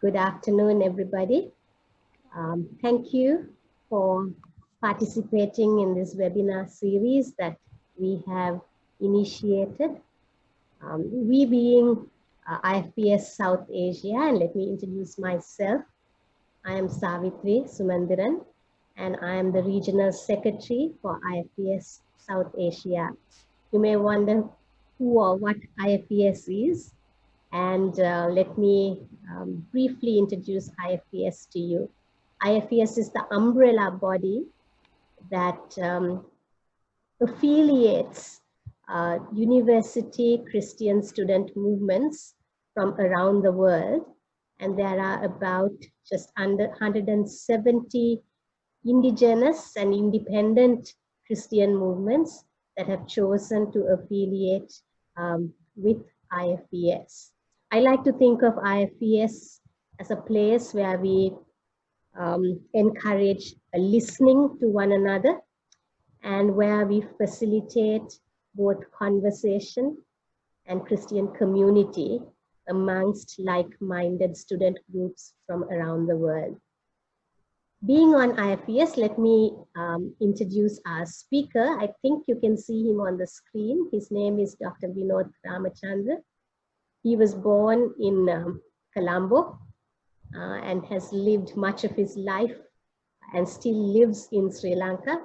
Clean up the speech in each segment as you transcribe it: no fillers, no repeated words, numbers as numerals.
Good afternoon, everybody. Thank you for participating in this webinar series that we have initiated. We being IFES South Asia, and let me introduce myself. I am Savitri Sumandiran, and I am the Regional Secretary for IFES South Asia. You may wonder who or what IFES is. And let me briefly introduce IFES to you. IFES is the umbrella body that affiliates university Christian student movements from around the world. And there are about just under 170 indigenous and independent Christian movements that have chosen to affiliate with IFES. I like to think of IFES as a place where we encourage listening to one another and where we facilitate both conversation and Christian community amongst like-minded student groups from around the world. Being on IFES, let me introduce our speaker. I think you can see him on the screen. His name is Dr. Vinod Ramachandra. He was born in Colombo and has lived much of his life and still lives in Sri Lanka.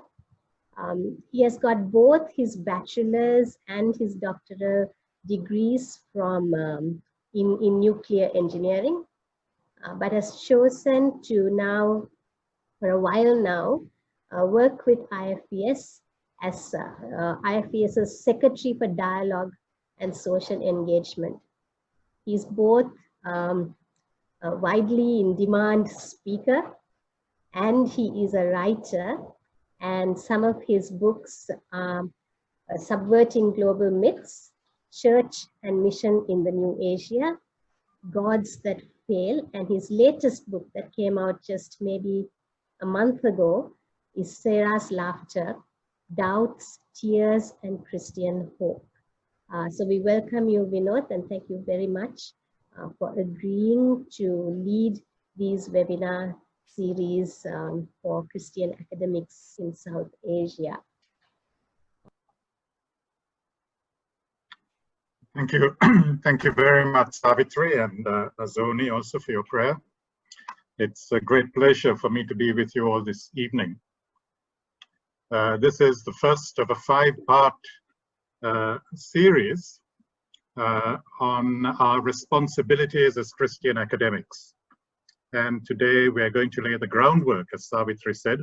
He has got both his bachelor's and his doctoral degrees from in nuclear engineering, but has chosen to now, for a while now, work with IFES as IFES's Secretary for Dialogue and Social Engagement. He's both a widely in demand speaker and he is a writer, and some of his books are Subverting Global Myths, Church and Mission in the New Asia, Gods That Fail, and his latest book that came out just maybe a month ago is Sarah's Laughter, Doubts, Tears and Christian Hope. So we welcome you, Vinod, and thank you very much for agreeing to lead these webinar series for Christian academics in South Asia. Thank you. Thank you very much, Savitri, and Azoni also for your prayer. It's a great pleasure for me to be with you all this evening. This is the first of a 5-part series on our responsibilities as Christian academics. And today we are going to lay the groundwork, as Savitri said,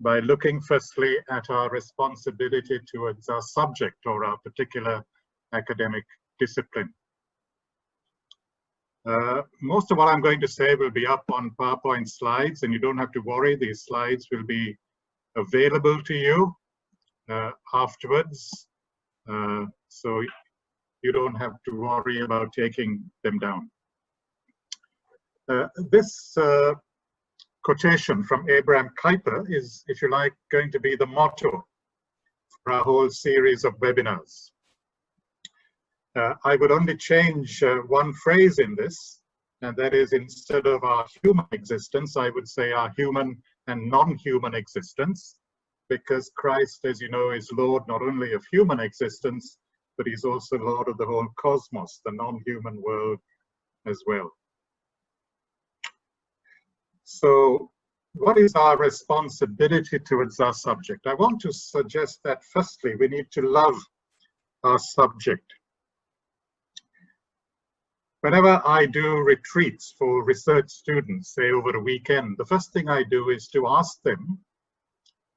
by looking firstly at our responsibility towards our subject or our particular academic discipline. Most of what I'm going to say will be up on PowerPoint slides, and you don't have to worry, these slides will be available to you afterwards. So you don't have to worry about taking them down. This quotation from Abraham Kuyper is, if you like, going to be the motto for our whole series of webinars. I would only change one phrase in this, and that is, instead of our human existence, I would say our human and non-human existence, because Christ, as you know, is Lord not only of human existence, but he's also Lord of the whole cosmos, the non-human world as well. So what is our responsibility towards our subject? I want to suggest that firstly, we need to love our subject. Whenever I do retreats for research students, say over a weekend, the first thing I do is to ask them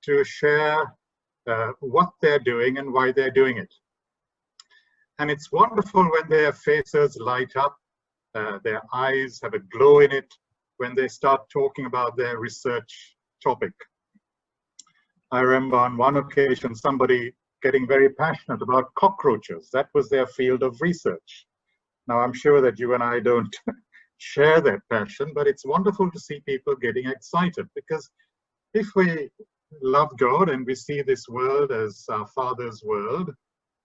to share what they're doing and why they're doing it. And it's wonderful when their faces light up, their eyes have a glow in it when they start talking about their research topic. I remember on one occasion somebody getting very passionate about cockroaches. That was their field of research. Now I'm sure that you and I don't share that passion, but it's wonderful to see people getting excited, because if we love God and we see this world as our Father's world,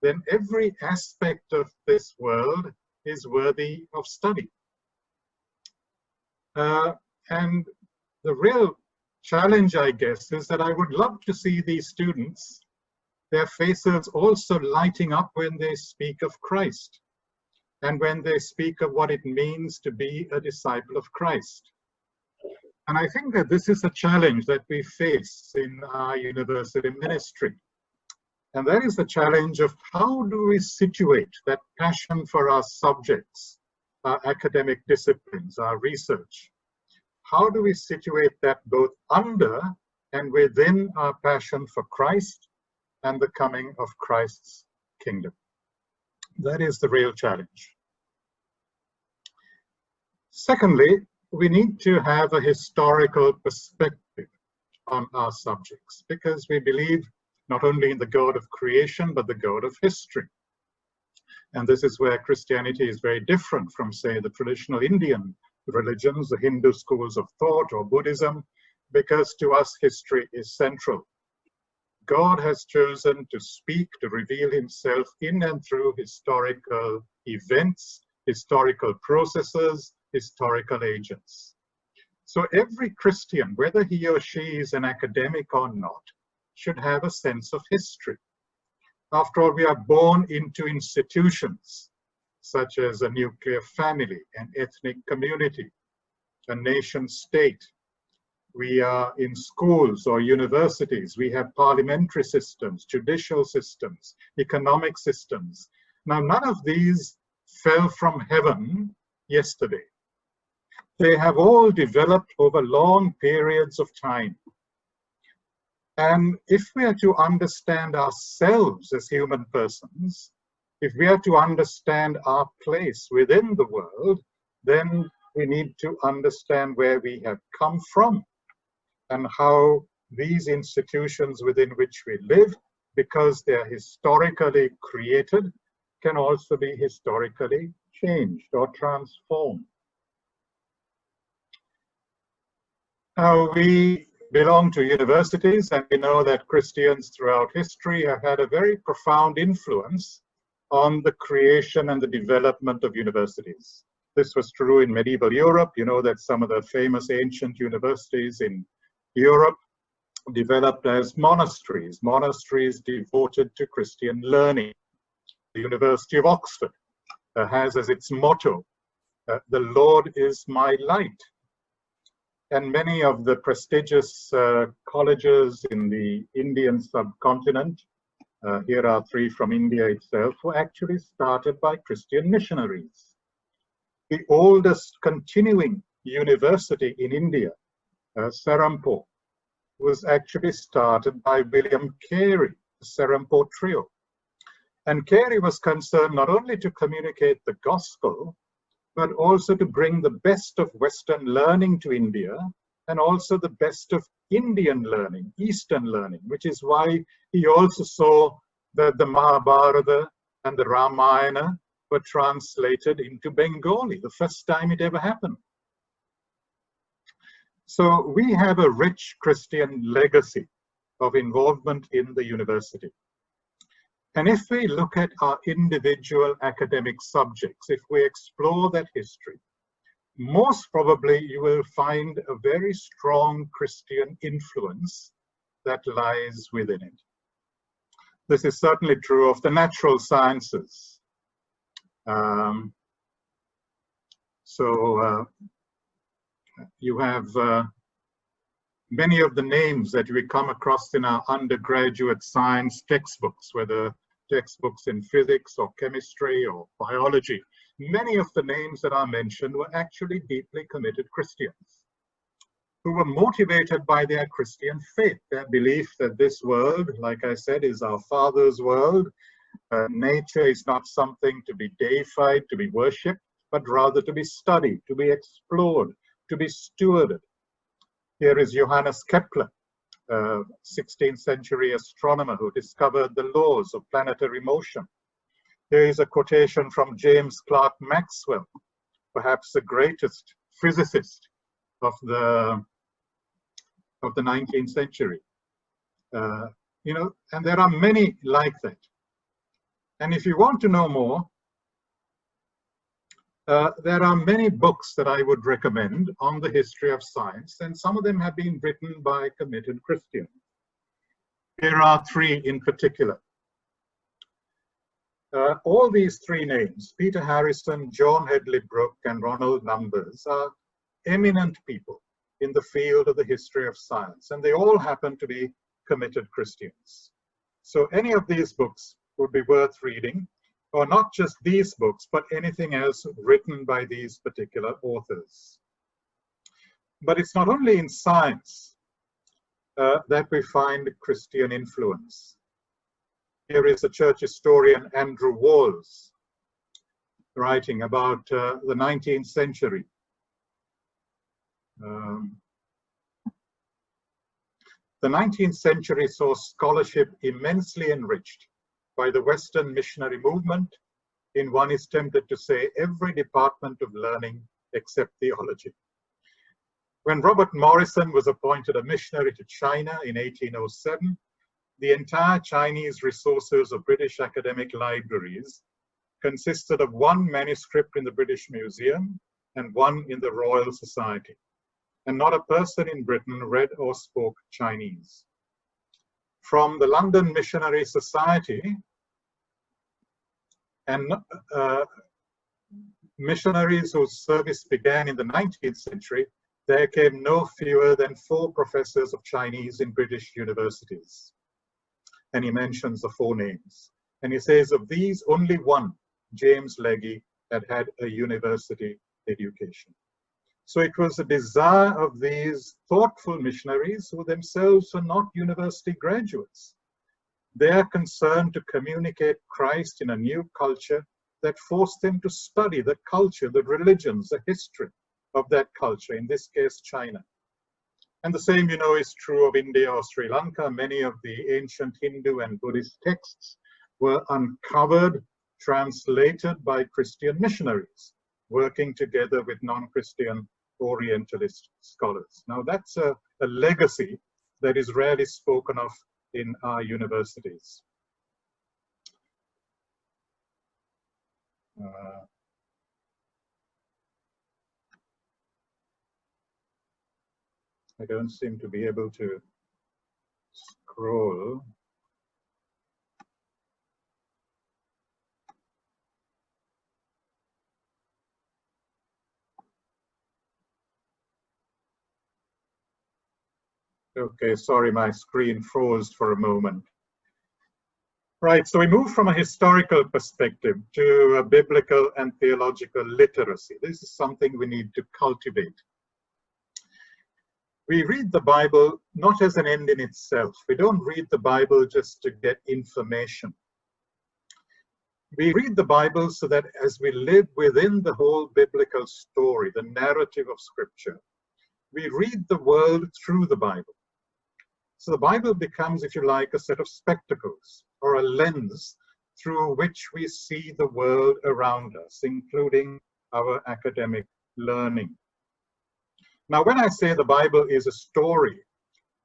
then every aspect of this world is worthy of study. And the real challenge, I guess, is that I would love to see these students, their faces also lighting up when they speak of Christ and when they speak of what it means to be a disciple of Christ. And I think that this is a challenge that we face in our university ministry. And that is the challenge of how do we situate that passion for our subjects, our academic disciplines, our research? How do we situate that both under and within our passion for Christ and the coming of Christ's kingdom? That is the real challenge. Secondly, we need to have a historical perspective on our subjects, because we believe not only in the God of creation, but the God of history. And this is where Christianity is very different from, say, the traditional Indian religions, the Hindu schools of thought, or Buddhism, because to us history is central. God has chosen to speak, to reveal himself in and through historical events, historical processes, historical agents. So every Christian, whether he or she is an academic or not, should have a sense of history. After all, we are born into institutions such as a nuclear family, an ethnic community, a nation state. We are in schools or universities. We have parliamentary systems, judicial systems, economic systems. Now, none of these fell from heaven yesterday. They have all developed over long periods of time. And if we are to understand ourselves as human persons, if we are to understand our place within the world, then we need to understand where we have come from and how these institutions within which we live, because they are historically created, can also be historically changed or transformed. Now, we belong to universities, and we know that Christians throughout history have had a very profound influence on the creation and the development of universities. This was true in medieval Europe. You know that some of the famous ancient universities in Europe developed as monasteries, monasteries devoted to Christian learning. The University of Oxford has as its motto, "The Lord is my light." And many of the prestigious colleges in the Indian subcontinent, here are three from India itself, were actually started by Christian missionaries. The oldest continuing university in India, Serampore, was actually started by William Carey, the Serampore Trio. And Carey was concerned not only to communicate the gospel, but also to bring the best of Western learning to India, and also the best of Indian learning, Eastern learning, which is why he also saw that the Mahabharata and the Ramayana were translated into Bengali, the first time it ever happened. So we have a rich Christian legacy of involvement in the university. And if we look at our individual academic subjects, if we explore that history, most probably you will find a very strong Christian influence that lies within it. This is certainly true of the natural sciences. You have many of the names that we come across in our undergraduate science textbooks, whether textbooks in physics or chemistry or biology. Many of the names that are mentioned were actually deeply committed Christians who were motivated by their Christian faith, their belief that this world, like I said, is our Father's world. Nature is not something to be deified, to be worshipped, but rather to be studied, to be explored, to be stewarded. Here is Johannes Kepler, 16th century astronomer who discovered the laws of planetary motion. Here is a quotation from James Clerk Maxwell, perhaps the greatest physicist of the 19th century. You know, and there are many like that. And if you want to know more, There are many books that I would recommend on the history of science, and some of them have been written by committed Christians. Here are three in particular. All these three names, Peter Harrison, John Hedley Brooke, and Ronald Numbers, are eminent people in the field of the history of science, and they all happen to be committed Christians. So any of these books would be worth reading, or not just these books, but anything else written by these particular authors. But it's not only in science that we find Christian influence. Here is the church historian Andrew Walls writing about the 19th century. The 19th century saw scholarship immensely enriched by the Western missionary movement in, one is tempted to say, every department of learning except theology. When Robert Morrison was appointed a missionary to China in 1807, the entire Chinese resources of British academic libraries consisted of one manuscript in the British Museum and one in the Royal Society, and not a person in Britain read or spoke Chinese. From the London Missionary Society, and missionaries whose service began in the 19th century, there came no fewer than 4 professors of Chinese in British universities. And he mentions the 4 names. And he says of these, only one, James Legge, had had a university education. So it was a desire of these thoughtful missionaries, who themselves were not university graduates. Their concern to communicate Christ in a new culture that forced them to study the culture, the religions, the history of that culture, in this case, China. And the same, you know, is true of India or Sri Lanka. Many of the ancient Hindu and Buddhist texts were uncovered, translated by Christian missionaries, working together with non-Christian Orientalist scholars. Now, that's a legacy that is rarely spoken of in our universities. I don't seem to be able to scroll. Okay, sorry, my screen froze for a moment. Right, so we move from a historical perspective to a biblical and theological literacy. This is something we need to cultivate. We read the Bible not as an end in itself. We don't read the Bible just to get information. We read the Bible so that as we live within the whole biblical story, the narrative of Scripture, we read the world through the Bible. So the Bible becomes, if you like, a set of spectacles or a lens through which we see the world around us, including our academic learning. Now, when I say the Bible is a story,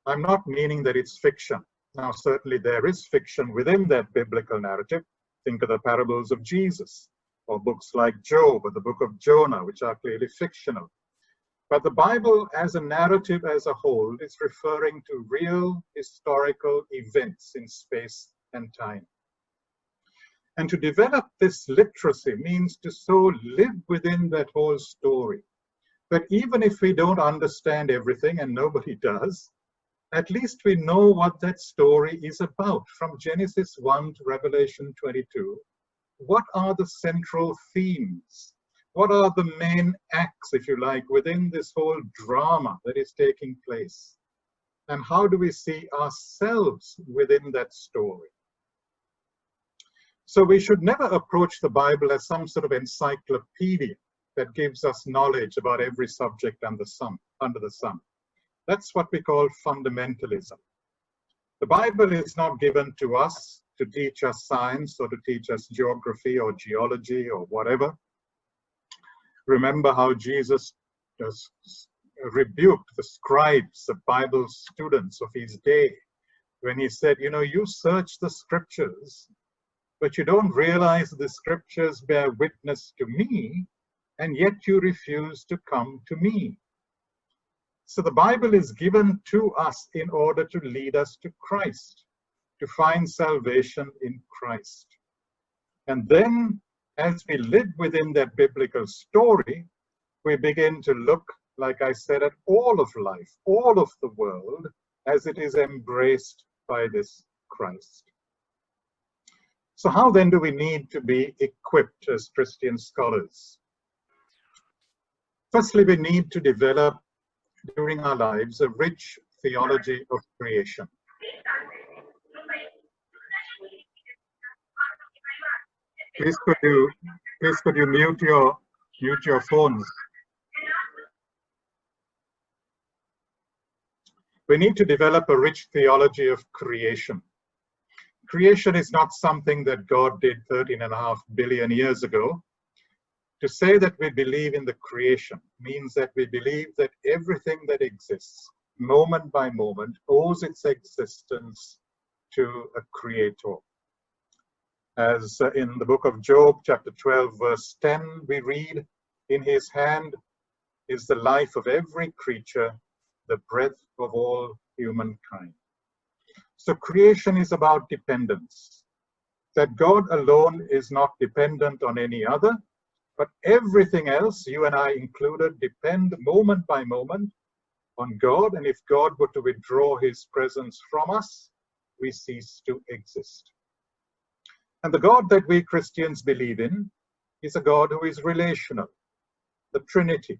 I'm not meaning that it's fiction. Now, certainly there is fiction within that biblical narrative. Think of the parables of Jesus, or books like Job or the book of Jonah, which are clearly fictional. But the Bible as a narrative as a whole is referring to real historical events in space and time. And to develop this literacy means to so live within that whole story. But even if we don't understand everything, and nobody does, at least we know what that story is about. From Genesis 1 to Revelation 22, what are the central themes? What are the main acts, if you like, within this whole drama that is taking place? And how do we see ourselves within that story? So we should never approach the Bible as some sort of encyclopedia that gives us knowledge about every subject under the sun. That's what we call fundamentalism. The Bible is not given to us to teach us science or to teach us geography or geology or whatever. Remember how Jesus just rebuked the scribes, the Bible students of his day, when he said, you know, you search the scriptures, but you don't realize the scriptures bear witness to me and yet you refuse to come to me. So the Bible is given to us in order to lead us to Christ, to find salvation in Christ. And then, as we live within that biblical story, we begin to look, like I said, at all of life, all of the world, as it is embraced by this Christ. So how then do we need to be equipped as Christian scholars? Firstly, we need to develop during our lives a rich theology of creation. Please could you mute your phones? We need to develop a rich theology of creation. Creation is not something that God did 13.5 billion years ago. To say that we believe in the creation means that we believe that everything that exists, moment by moment, owes its existence to a creator. As in the book of Job, chapter 12, verse 10, we read, "In his hand is the life of every creature, the breath of all humankind." So creation is about dependence, that God alone is not dependent on any other, but everything else, you and I included, depend moment by moment on God. And if God were to withdraw his presence from us, we cease to exist. And the God that we Christians believe in is a God who is relational, the Trinity.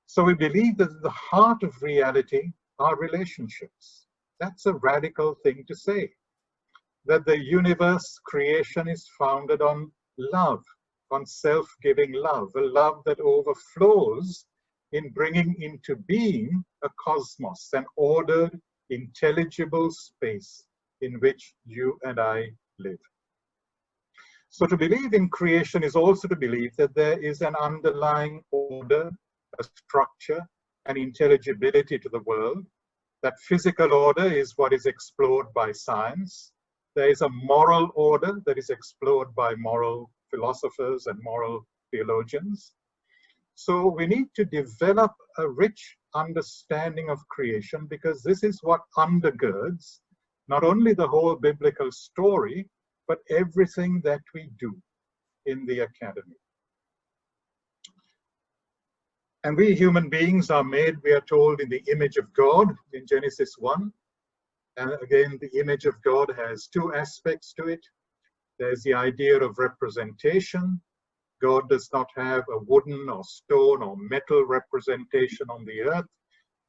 So we believe that at the heart of reality are relationships. That's a radical thing to say, that the universe creation is founded on love, on self-giving love, a love that overflows in bringing into being a cosmos, an ordered, intelligible space in which you and I live. So to believe in creation is also to believe that there is an underlying order, a structure, an intelligibility to the world. That physical order is what is explored by science. There is a moral order that is explored by moral philosophers and moral theologians. So we need to develop a rich understanding of creation, because this is what undergirds not only the whole biblical story, but everything that we do in the academy. And we human beings are made, we are told, in the image of God in Genesis 1. And again, the image of God has two aspects to it. There's the idea of representation. God does not have a wooden or stone or metal representation on the earth.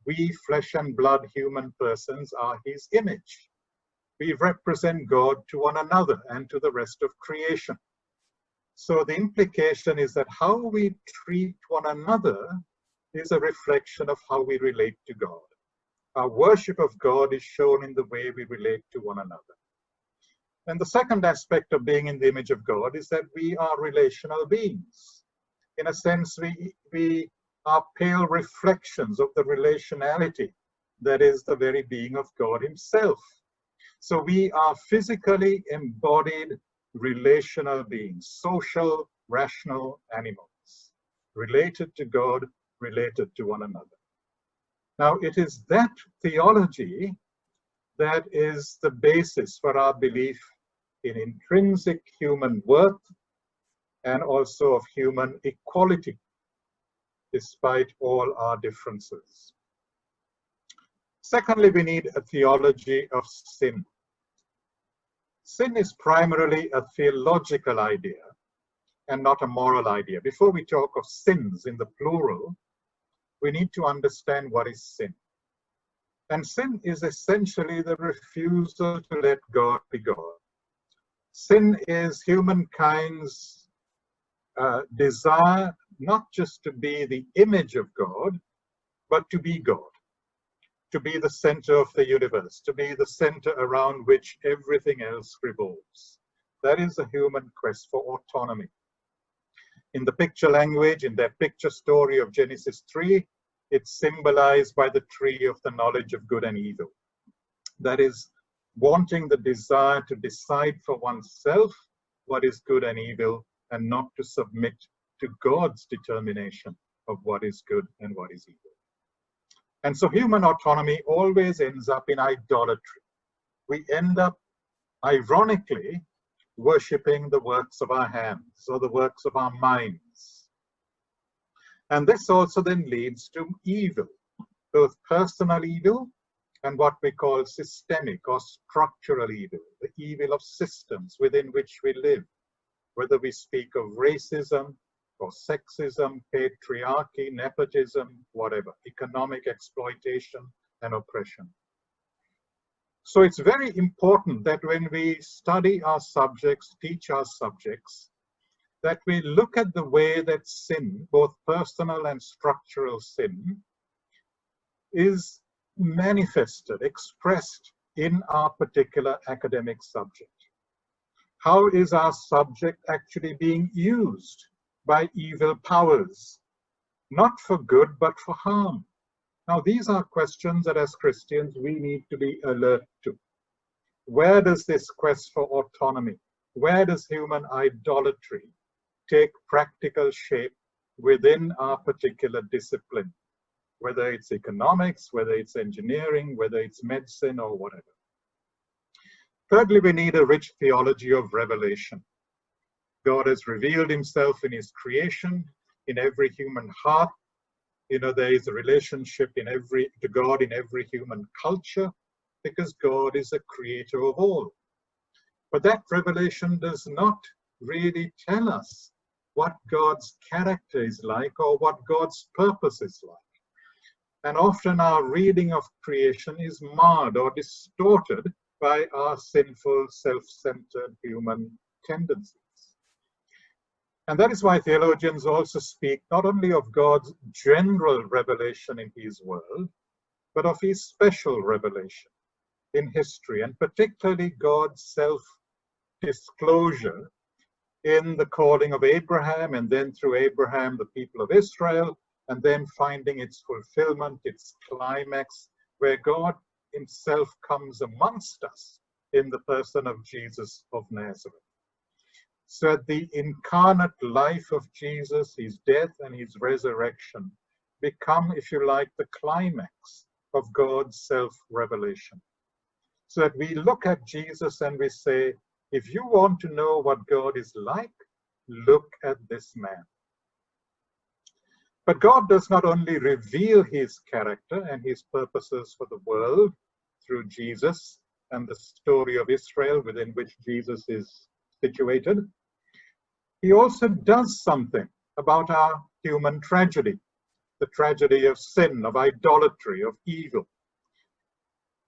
We, flesh and blood human persons, are his image. We represent God to one another and to the rest of creation. So the implication is that how we treat one another is a reflection of how we relate to God. Our worship of God is shown in the way we relate to one another. And the second aspect of being in the image of God is that we are relational beings. In a sense, we are pale reflections of the relationality that is the very being of God himself. So we are physically embodied relational beings, social, rational animals, related to God, related to one another. Now, it is that theology that is the basis for our belief in intrinsic human worth and also of human equality, despite all our differences. Secondly, we need a theology of sin. Sin is primarily a theological idea and not a moral idea. Before we talk of sins in the plural, we need to understand what is sin. And sin is essentially the refusal to let God be God. Sin is humankind's desire not just to be the image of God, but to be God, to be the center of the universe, to be the center around which everything else revolves. That is a human quest for autonomy. In the picture language, in that picture story of Genesis 3, it's symbolized by the tree of the knowledge of good and evil. That is, wanting the desire to decide for oneself what is good and evil, and not to submit to God's determination of what is good and what is evil. And so human autonomy always ends up in idolatry. We end up, ironically, worshipping the works of our hands or the works of our minds. And this also then leads to evil, both personal evil and what we call systemic or structural evil, the evil of systems within which we live, whether we speak of racism or sexism, patriarchy, nepotism, whatever, economic exploitation and oppression. So it's very important that when we study our subjects, teach our subjects, that we look at the way that sin, both personal and structural sin, is manifested, expressed in our particular academic subject. How is our subject actually being used by evil powers, not for good, but for harm? Now, these are questions that as Christians we need to be alert to. Where does this quest for autonomy, where does human idolatry take practical shape within our particular discipline, whether it's economics, whether it's engineering, whether it's medicine or whatever? Thirdly, we need a rich theology of revelation. God has revealed himself in his creation, in every human heart. You know, there is a relationship to God in every human culture, because God is a creator of all. But that revelation does not really tell us what God's character is like or what God's purpose is like. And often our reading of creation is marred or distorted by our sinful, self-centered human tendencies. And that is why theologians also speak not only of God's general revelation in his world, but of his special revelation in history, and particularly God's self-disclosure in the calling of Abraham, and then through Abraham, the people of Israel, and then finding its fulfillment, its climax, where God himself comes amongst us in the person of Jesus of Nazareth. So the incarnate life of Jesus, his death and his resurrection, become, if you like, the climax of God's self-revelation. So that we look at Jesus and we say, if you want to know what God is like, look at this man. But God does not only reveal his character and his purposes for the world through Jesus and the story of Israel within which Jesus is situated, he also does something about our human tragedy, the tragedy of sin, of idolatry, of evil.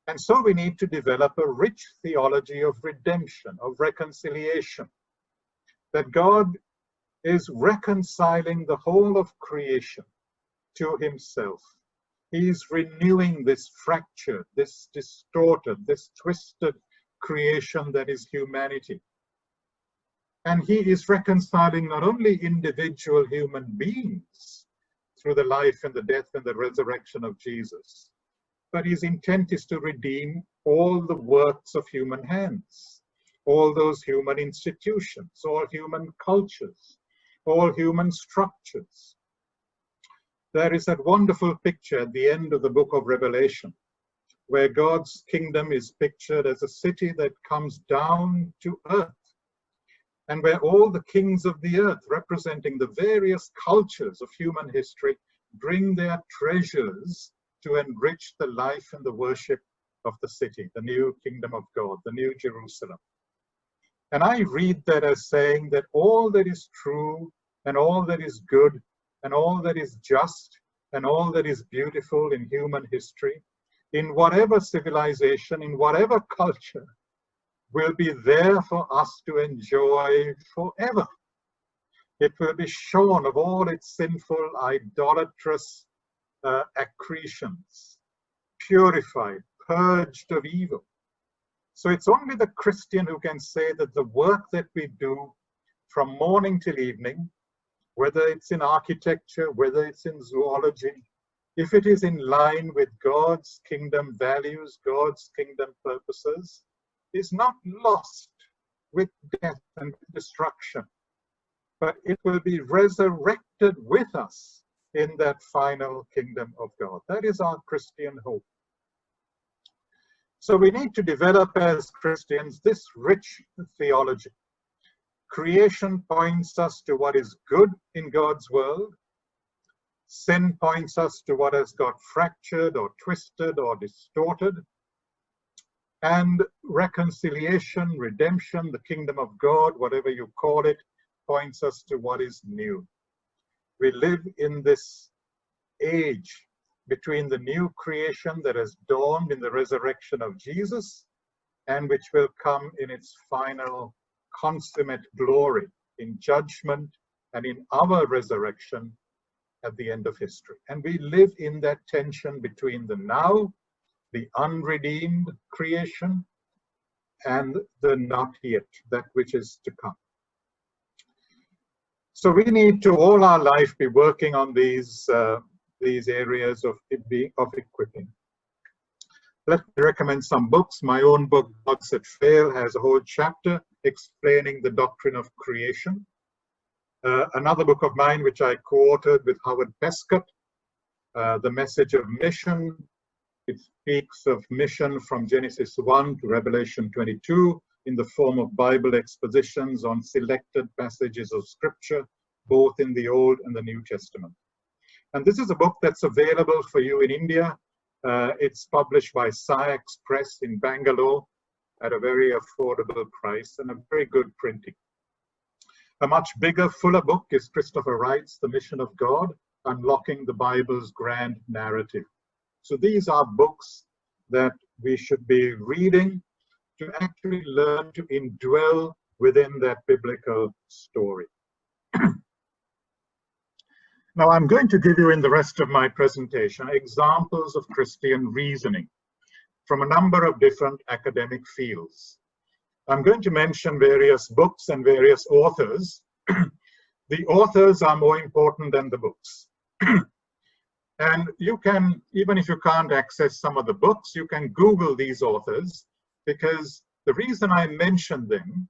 And so we need to develop a rich theology of redemption, of reconciliation, that God is reconciling the whole of creation to himself. He is renewing this fractured, this distorted, this twisted creation that is humanity. And he is reconciling not only individual human beings through the life and the death and the resurrection of Jesus, but his intent is to redeem all the works of human hands, all those human institutions, all human cultures, all human structures. There is that wonderful picture at the end of the book of Revelation, where God's kingdom is pictured as a city that comes down to earth, and where all the kings of the earth, representing the various cultures of human history, bring their treasures to enrich the life and the worship of the city, the new kingdom of God, the new Jerusalem. And I read that as saying that all that is true and all that is good and all that is just and all that is beautiful in human history, in whatever civilization, in whatever culture, will be there for us to enjoy forever. It will be shorn of all its sinful, idolatrous accretions, purified, purged of evil. So it's only the Christian who can say that the work that we do from morning till evening, whether it's in architecture, whether it's in zoology, if it is in line with God's kingdom values, God's kingdom purposes, is not lost with death and destruction, but it will be resurrected with us in that final kingdom of God. That is our Christian hope. So we need to develop as Christians this rich theology. Creation points us to what is good in God's world. Sin points us to what has got fractured or twisted or distorted. And reconciliation, redemption, the kingdom of God, whatever you call it, points us to what is new. We live in this age between the new creation that has dawned in the resurrection of Jesus and which will come in its final consummate glory in judgment and in our resurrection at the end of history. And we live in that tension between the now, the unredeemed creation, and the not yet, that which is to come. So we need to all our life be working on these areas of equipping. Let me recommend some books. My own book, Gods That Fail, has a whole chapter explaining the doctrine of creation. Another book of mine, which I co-authored with Howard Pescott, The Message of Mission. It speaks of mission from Genesis 1 to Revelation 22 in the form of Bible expositions on selected passages of Scripture, both in the Old and the New Testament. And this is a book that's available for you in India. It's published by Sayax Press in Bangalore at a very affordable price and a very good printing. A much bigger, fuller book is Christopher Wright's The Mission of God, Unlocking the Bible's Grand Narrative. So these are books that we should be reading to actually learn to indwell within that biblical story. Now, I'm going to give you in the rest of my presentation examples of Christian reasoning from a number of different academic fields. I'm going to mention various books and various authors. The authors are more important than the books. And you can, even if you can't access some of the books, you can Google these authors, because the reason I mention them,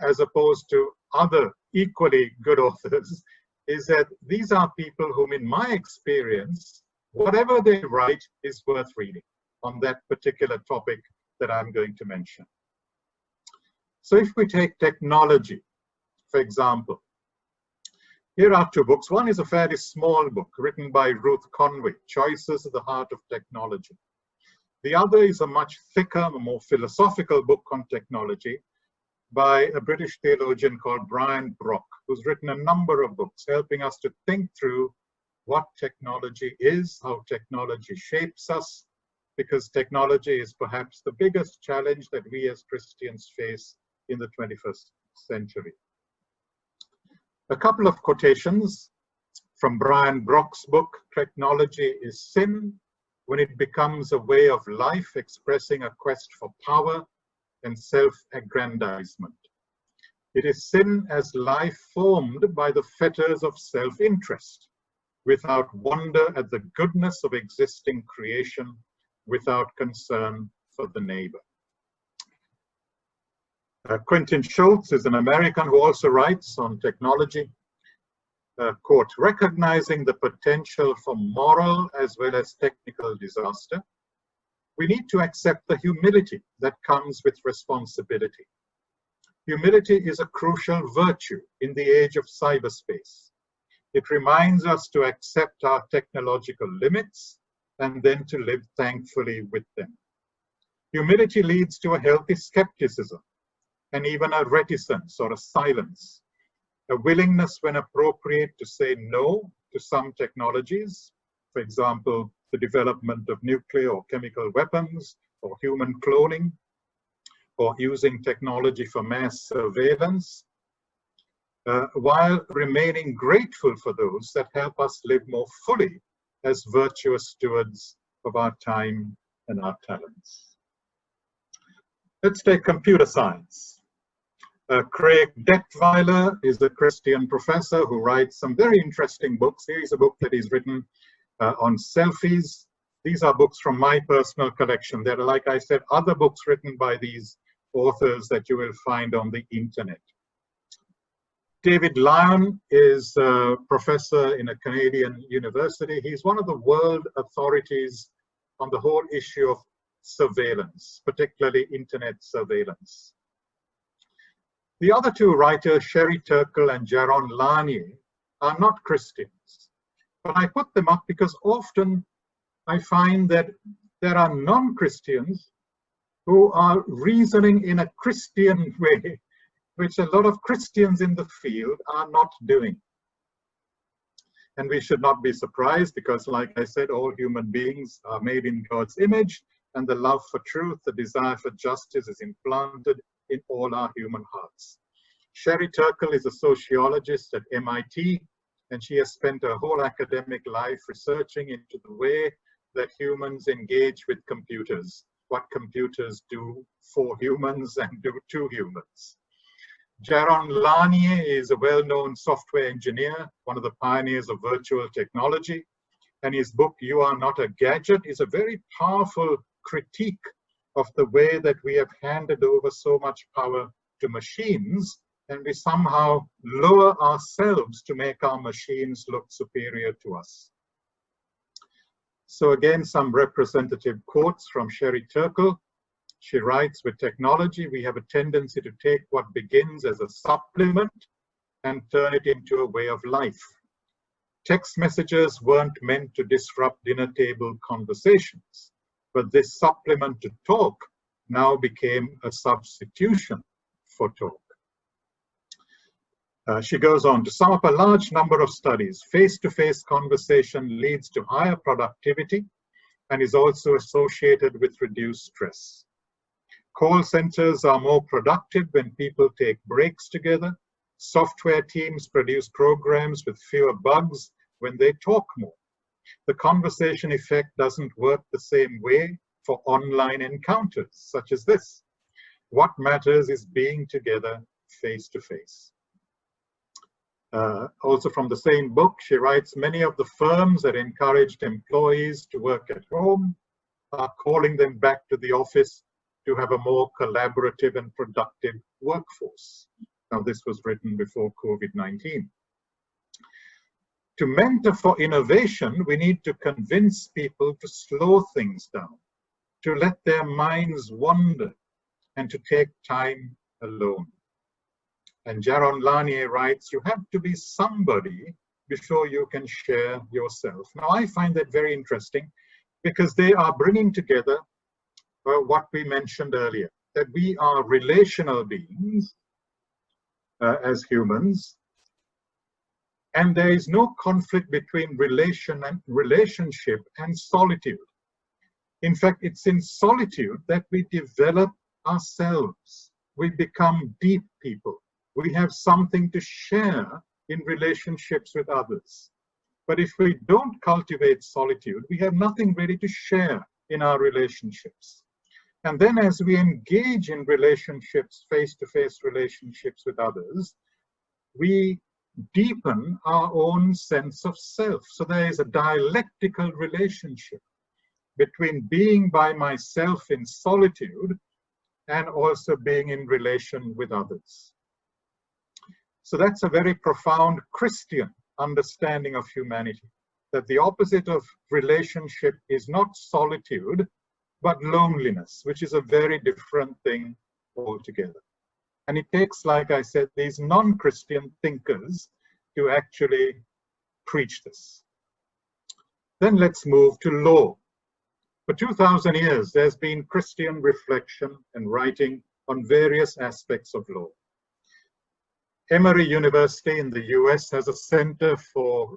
as opposed to other equally good authors, is that these are people whom, in my experience, whatever they write is worth reading on that particular topic that I'm going to mention. So if we take technology, for example, here are two books. One is a fairly small book written by Ruth Conway, Choices at the Heart of Technology. The other is a much thicker, more philosophical book on technology by a British theologian called Brian Brock, who's written a number of books helping us to think through what technology is, how technology shapes us, because technology is perhaps the biggest challenge that we as Christians face in the 21st century. A couple of quotations from Brian Brock's book, Technology is Sin, when it becomes a way of life expressing a quest for power and self-aggrandizement. It is sin as life formed by the fetters of self-interest, without wonder at the goodness of existing creation, without concern for the neighbor. Quentin Schultz is an American who also writes on technology. Quote, recognizing the potential for moral as well as technical disaster, we need to accept the humility that comes with responsibility. Humility is a crucial virtue in the age of cyberspace. It reminds us to accept our technological limits and then to live thankfully with them. Humility leads to a healthy skepticism and even a reticence or a silence, a willingness when appropriate to say no to some technologies, for example, the development of nuclear or chemical weapons or human cloning, or using technology for mass surveillance, while remaining grateful for those that help us live more fully as virtuous stewards of our time and our talents. Let's take computer science. Craig Detweiler is a Christian professor who writes some very interesting books. Here is a book that he's written on selfies. These are books from my personal collection. There are, like I said, other books written by these authors that you will find on the internet. David Lyon is a professor in a Canadian university. He's one of the world authorities on the whole issue of surveillance, particularly internet surveillance. The other two writers, Sherry Turkle and Jaron Lanier, are not Christians. But I put them up because often I find that there are non-Christians who are reasoning in a Christian way, which a lot of Christians in the field are not doing. And we should not be surprised because, like I said, all human beings are made in God's image, and the love for truth, the desire for justice is implanted in all our human hearts. Sherry Turkle is a sociologist at MIT, and she has spent her whole academic life researching into the way that humans engage with computers, what computers do for humans and do to humans. Jaron Lanier is a well-known software engineer, one of the pioneers of virtual technology, and his book, You Are Not a Gadget, is a very powerful critique of the way that we have handed over so much power to machines, and we somehow lower ourselves to make our machines look superior to us. So again, some representative quotes from Sherry Turkle. She writes, with technology, we have a tendency to take what begins as a supplement and turn it into a way of life. Text messages weren't meant to disrupt dinner table conversations, but this supplement to talk now became a substitution for talk. She goes on to sum up a large number of studies. Face-to-face conversation leads to higher productivity and is also associated with reduced stress. Call centers are more productive when people take breaks together. Software teams produce programs with fewer bugs when they talk more. The conversation effect doesn't work the same way for online encounters, such as this. What matters is being together face to face. Also from the same book, she writes, many of the firms that encouraged employees to work at home are calling them back to the office to have a more collaborative and productive workforce. Now, this was written before COVID-19. To mentor for innovation, we need to convince people to slow things down, to let their minds wander, and to take time alone. And Jaron Lanier writes, you have to be somebody before you can share yourself. Now, I find that very interesting because they are bringing together what we mentioned earlier, that we are relational beings as humans, and there is no conflict between relationship and solitude. In fact, it's in solitude that we develop ourselves. We become deep people. We have something to share in relationships with others. But if we don't cultivate solitude, we have nothing really to share in our relationships. And then as we engage in relationships, face-to-face relationships with others, we deepen our own sense of self. So there is a dialectical relationship between being by myself in solitude and also being in relation with others. So that's a very profound Christian understanding of humanity, that the opposite of relationship is not solitude, but loneliness, which is a very different thing altogether. And it takes, like I said, these non-Christian thinkers to actually preach this. Then let's move to law. For 2,000 years, there's been Christian reflection and writing on various aspects of law. Emory University in the US has a Center for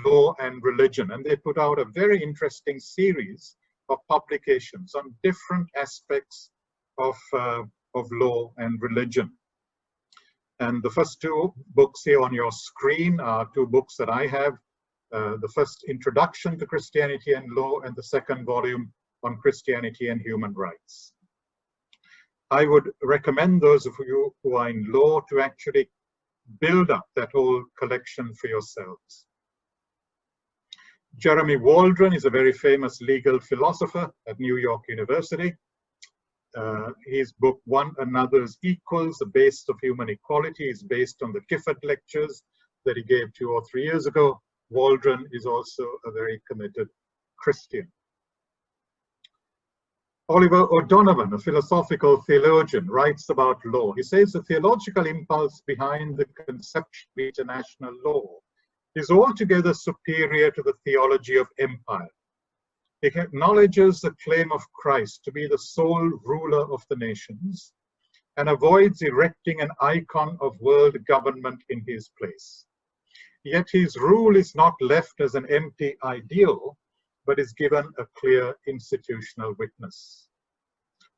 Law and Religion, and they put out a very interesting series of publications on different aspects of law and religion. And the first two books here on your screen are two books that I have. The first, Introduction to Christianity and Law, and the second volume on Christianity and Human Rights. I would recommend those of you who are in law to actually build up that whole collection for yourselves. Jeremy Waldron is a very famous legal philosopher at New York University. His book, One Another's Equals, The Base of Human Equality, is based on the Gifford lectures that he gave 2 or 3 years ago. Waldron is also a very committed Christian. Oliver O'Donovan, a philosophical theologian, writes about law. He says the theological impulse behind the conception of international law is altogether superior to the theology of empire. It acknowledges the claim of Christ to be the sole ruler of the nations and avoids erecting an icon of world government in his place. Yet his rule is not left as an empty ideal, but is given a clear institutional witness.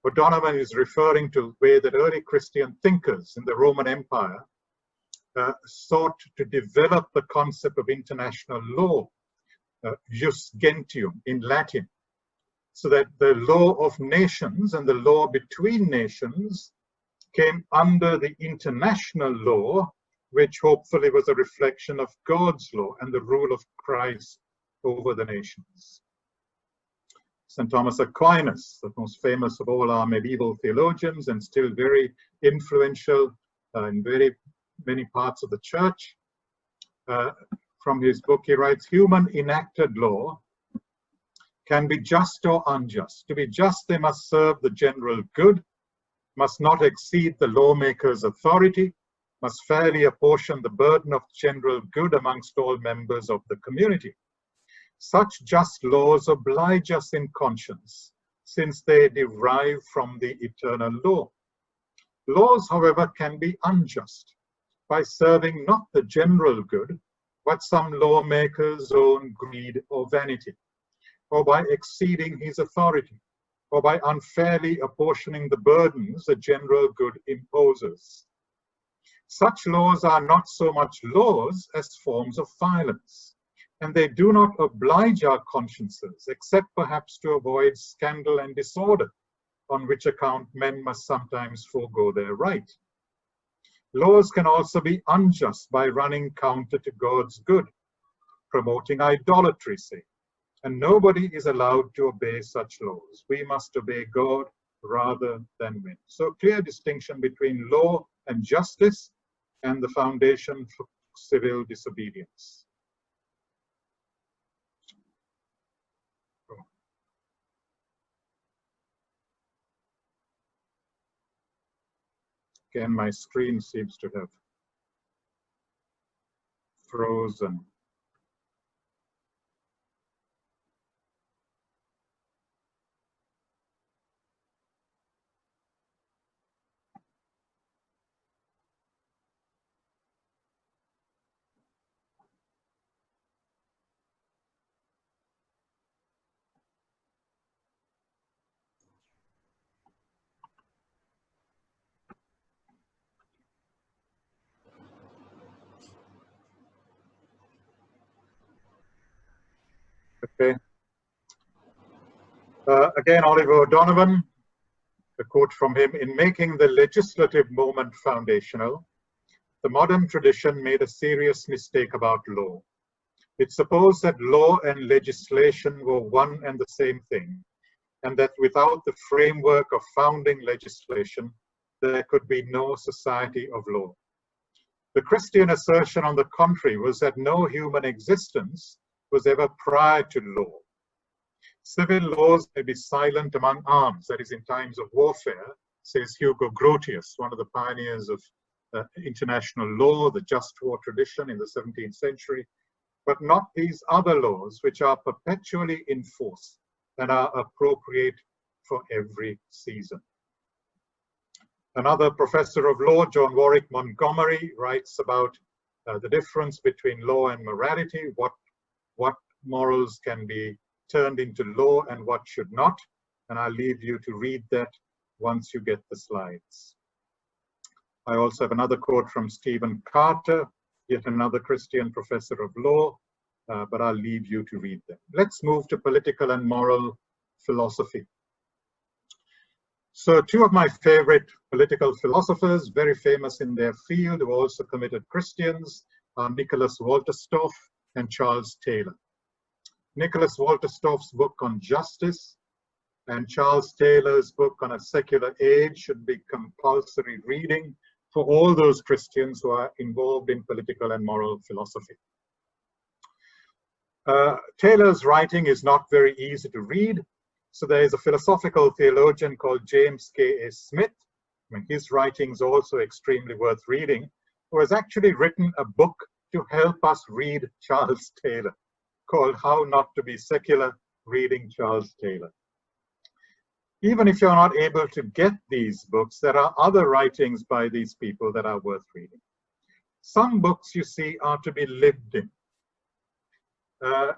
O'Donovan is referring to the way that early Christian thinkers in the Roman Empire sought to develop the concept of international law, jus gentium in Latin, so that the law of nations and the law between nations came under the international law, which hopefully was a reflection of God's law and the rule of Christ over the nations. St. Thomas Aquinas, the most famous of all our medieval theologians and still very influential in very many parts of the church, from his book he writes, human enacted law can be just or unjust. To be just, they must serve the general good, must not exceed the lawmaker's authority, must fairly apportion the burden of general good amongst all members of the community. Such just laws oblige us in conscience, since they derive from the eternal law. Laws, however, can be unjust by serving not the general good, but some lawmaker's own greed or vanity, or by exceeding his authority, or by unfairly apportioning the burdens the general good imposes. Such laws are not so much laws as forms of violence, and they do not oblige our consciences, except perhaps to avoid scandal and disorder, on which account men must sometimes forego their right. Laws can also be unjust by running counter to God's good, promoting idolatry, say, and nobody is allowed to obey such laws. We must obey God rather than men. So clear distinction between law and justice and the foundation for civil disobedience. Again, my screen seems to have frozen. Okay. Again, Oliver O'Donovan, a quote from him, in making the legislative moment foundational, the modern tradition made a serious mistake about law. It supposed that law and legislation were one and the same thing, and that without the framework of founding legislation, there could be no society of law. The Christian assertion, on the contrary, was that no human existence was ever prior to law. Civil laws may be silent among arms, that is, in times of warfare, says Hugo Grotius, one of the pioneers of international law, the just war tradition in the 17th century, but not these other laws which are perpetually in force and are appropriate for every season. Another professor of law, John Warwick Montgomery, writes about the difference between law and morality, what morals can be turned into law and what should not, and I'll leave you to read that once you get the slides. I also have another quote from Stephen Carter, yet another Christian professor of law, but I'll leave you to read them. Let's move to political and moral philosophy. So two of my favorite political philosophers, very famous in their field, who are also committed Christians, are Nicholas Wolterstorff and Charles Taylor. Nicholas Wolterstorff's book on justice And Charles Taylor's book on a secular age should be compulsory reading for all those Christians who are involved in political and moral philosophy. Taylor's writing is not very easy to read. So there is a philosophical theologian called James K.A. Smith. I mean, his writing is also extremely worth reading, who has actually written a book to help us read Charles Taylor, called How Not to Be Secular, Reading Charles Taylor. Even if you're not able to get these books, there are other writings by these people that are worth reading. Some books, you see, are to be lived in.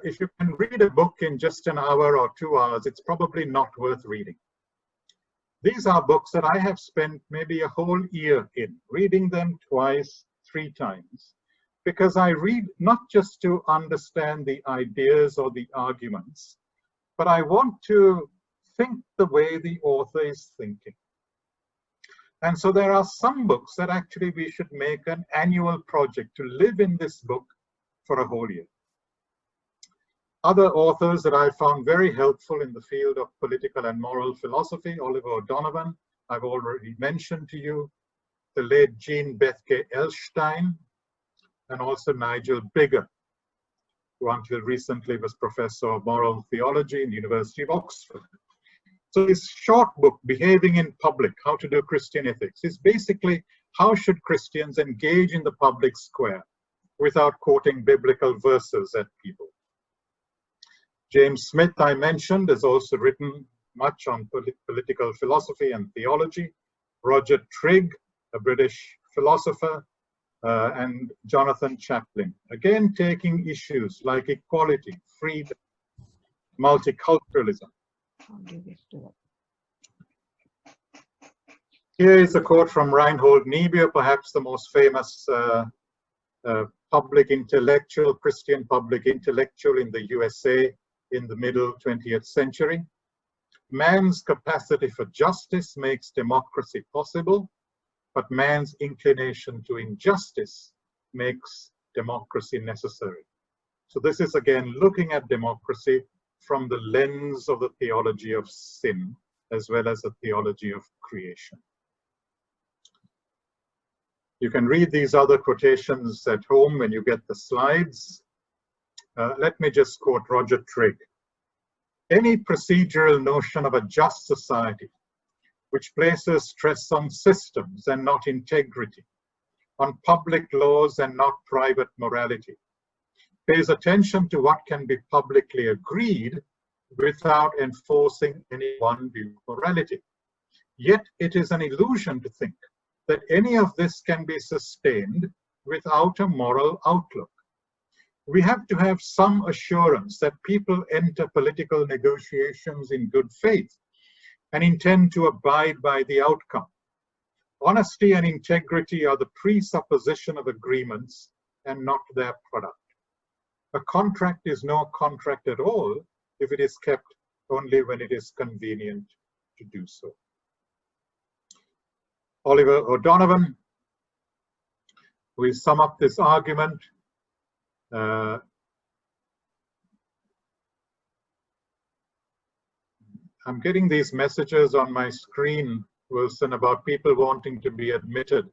If you can read a book in just an hour or 2 hours, it's probably not worth reading. These are books that I have spent maybe a whole year in, reading them twice, 3 times, because I read not just to understand the ideas or the arguments, but I want to think the way the author is thinking. And so there are some books that actually we should make an annual project to live in this book for a whole year. Other authors that I found very helpful in the field of political and moral philosophy, Oliver O'Donovan, I've already mentioned to you, the late Jean Bethke Elshstein, and also Nigel Bigger, who until recently was professor of moral theology in the University of Oxford. So this short book, Behaving in Public, How to Do Christian Ethics, is basically how should Christians engage in the public square without quoting biblical verses at people. James Smith, I mentioned, has also written much on political philosophy and theology. Roger Trigg, a British philosopher, and Jonathan Chaplin, again taking issues like equality, freedom, multiculturalism. Here is a quote from Reinhold Niebuhr, perhaps the most famous public intellectual, Christian public intellectual in the USA in the middle 20th century. Man's capacity for justice makes democracy possible, but man's inclination to injustice makes democracy necessary. So this is again looking at democracy from the lens of the theology of sin, as well as the theology of creation. You can read these other quotations at home when you get the slides. Let me just quote Roger Trigg. Any procedural notion of a just society, which places stress on systems and not integrity, on public laws and not private morality, pays attention to what can be publicly agreed without enforcing any one view of morality. Yet it is an illusion to think that any of this can be sustained without a moral outlook. We have to have some assurance that people enter political negotiations in good faith and intend to abide by the outcome. Honesty and integrity are the presupposition of agreements and not their product. A contract is no contract at all if it is kept only when it is convenient to do so. Oliver O'Donovan, we sum up this argument. I'm getting these messages on my screen, Wilson, about people wanting to be admitted.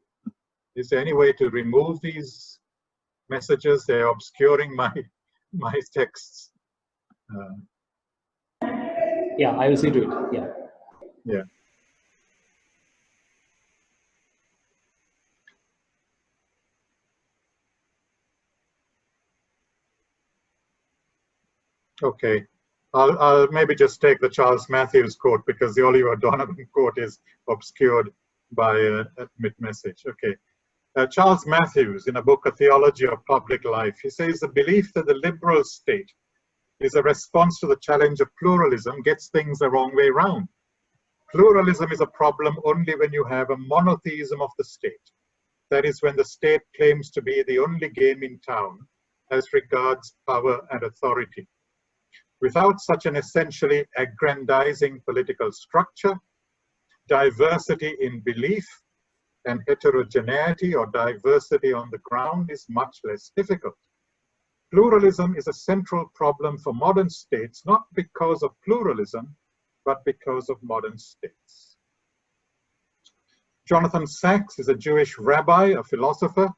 Is there any way to remove these messages? They're obscuring my texts. Yeah, I will see to it. Yeah. Yeah. Okay, I'll maybe just take the Charles Matthews quote because the Oliver Donovan quote is obscured by a admit message. Okay, Charles Matthews, in a book, A Theology of Public Life, he says the belief that the liberal state is a response to the challenge of pluralism gets things the wrong way round. Pluralism is a problem only when you have a monotheism of the state. That is, when the state claims to be the only game in town as regards power and authority. Without such an essentially aggrandizing political structure, diversity in belief and heterogeneity or diversity on the ground is much less difficult. Pluralism is a central problem for modern states, not because of pluralism, but because of modern states. Jonathan Sacks is a Jewish rabbi, a philosopher,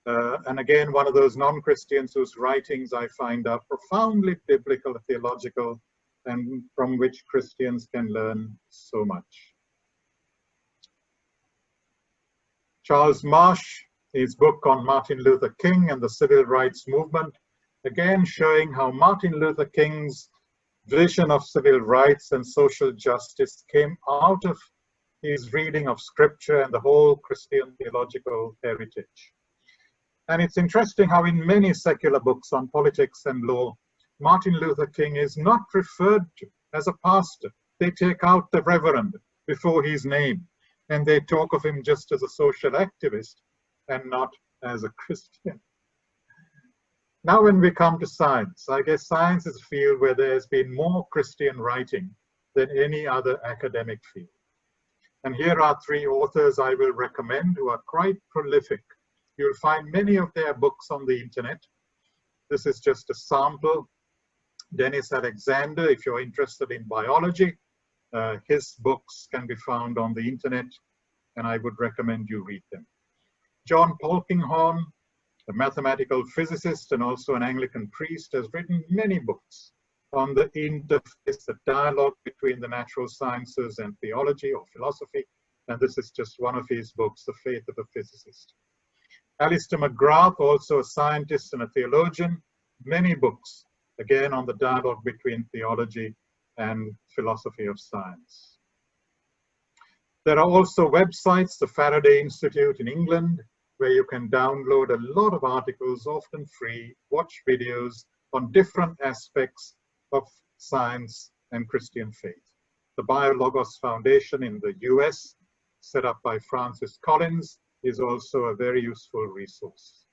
and again, one of those non-Christians whose writings I find are profoundly biblical, theological, and from which Christians can learn so much. Charles Marsh, his book on Martin Luther King and the Civil Rights Movement, again showing how Martin Luther King's vision of civil rights and social justice came out of his reading of scripture and the whole Christian theological heritage. And it's interesting how in many secular books on politics and law, Martin Luther King is not referred to as a pastor. They take out the reverend before his name, and they talk of him just as a social activist and not as a Christian. Now when we come to science, I guess science is a field where there's been more Christian writing than any other academic field. And here are three authors I will recommend who are quite prolific. You'll find many of their books on the internet. This is just a sample. Dennis Alexander, if you're interested in biology, his books can be found on the internet, and I would recommend you read them. John Polkinghorne, a mathematical physicist and also an Anglican priest, has written many books on the interface, the dialogue between the natural sciences and theology or philosophy, and this is just one of his books, The Faith of a Physicist. Alistair McGrath, also a scientist and a theologian, many books, again on the dialogue between theology and philosophy of science. There are also websites, the Faraday Institute in England, where you can download a lot of articles, often free, watch videos on different aspects of science and Christian faith. The BioLogos Foundation in the US, set up by Francis Collins, is also a very useful resource.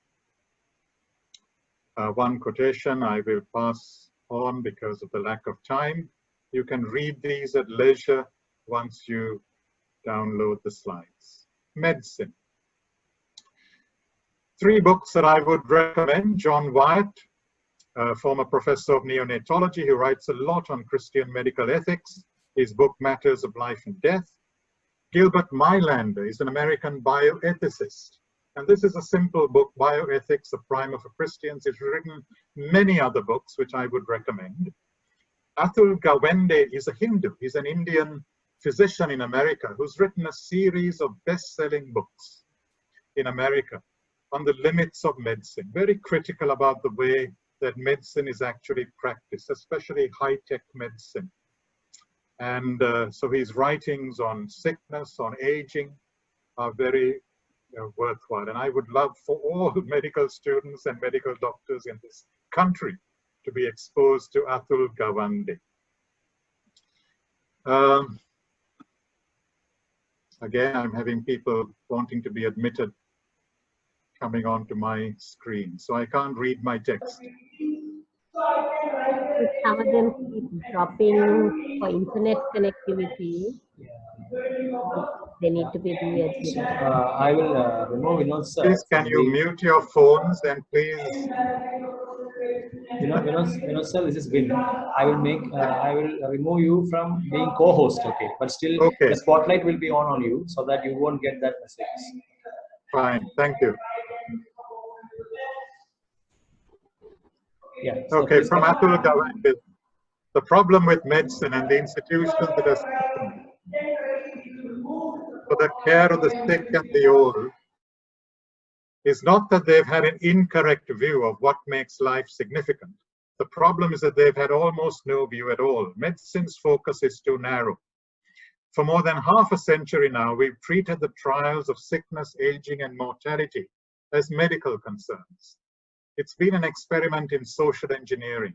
One quotation I will pass on because of the lack of time. You can read these at leisure once you download the slides. Medicine. Three books that I would recommend. John Wyatt, former professor of neonatology who writes a lot on Christian medical ethics. His book, Matters of Life and Death. Gilbert Meilander is an American bioethicist. And this is a simple book, Bioethics, a Primer for Christians. He's written many other books, which I would recommend. Atul Gawande is a Hindu. He's an Indian physician in America who's written a series of best-selling books in America on the limits of medicine, very critical about the way that medicine is actually practiced, especially high-tech medicine. And so his writings on sickness, on aging, are very worthwhile. And I would love for all medical students and medical doctors in this country to be exposed to Atul Gawande. Again, I'm having people wanting to be admitted coming onto my screen, so I can't read my text. Some of them keep dropping for internet connectivity. They need to be readmitted. I will remove Vinod sir. Please, can you mute your phones and please? Vinod sir, this is Vin. I will remove you from being co-host, okay? But still, okay. The spotlight will be on you so that you won't get that message. Fine, thank you. Yeah. So okay, from Atul Gawande, the problem with medicine and the institutions that are for the care of the sick and the old is not that they've had an incorrect view of what makes life significant. The problem is that they've had almost no view at all. Medicine's focus is too narrow. For more than half a century now, we've treated the trials of sickness, aging, and mortality as medical concerns. It's been an experiment in social engineering,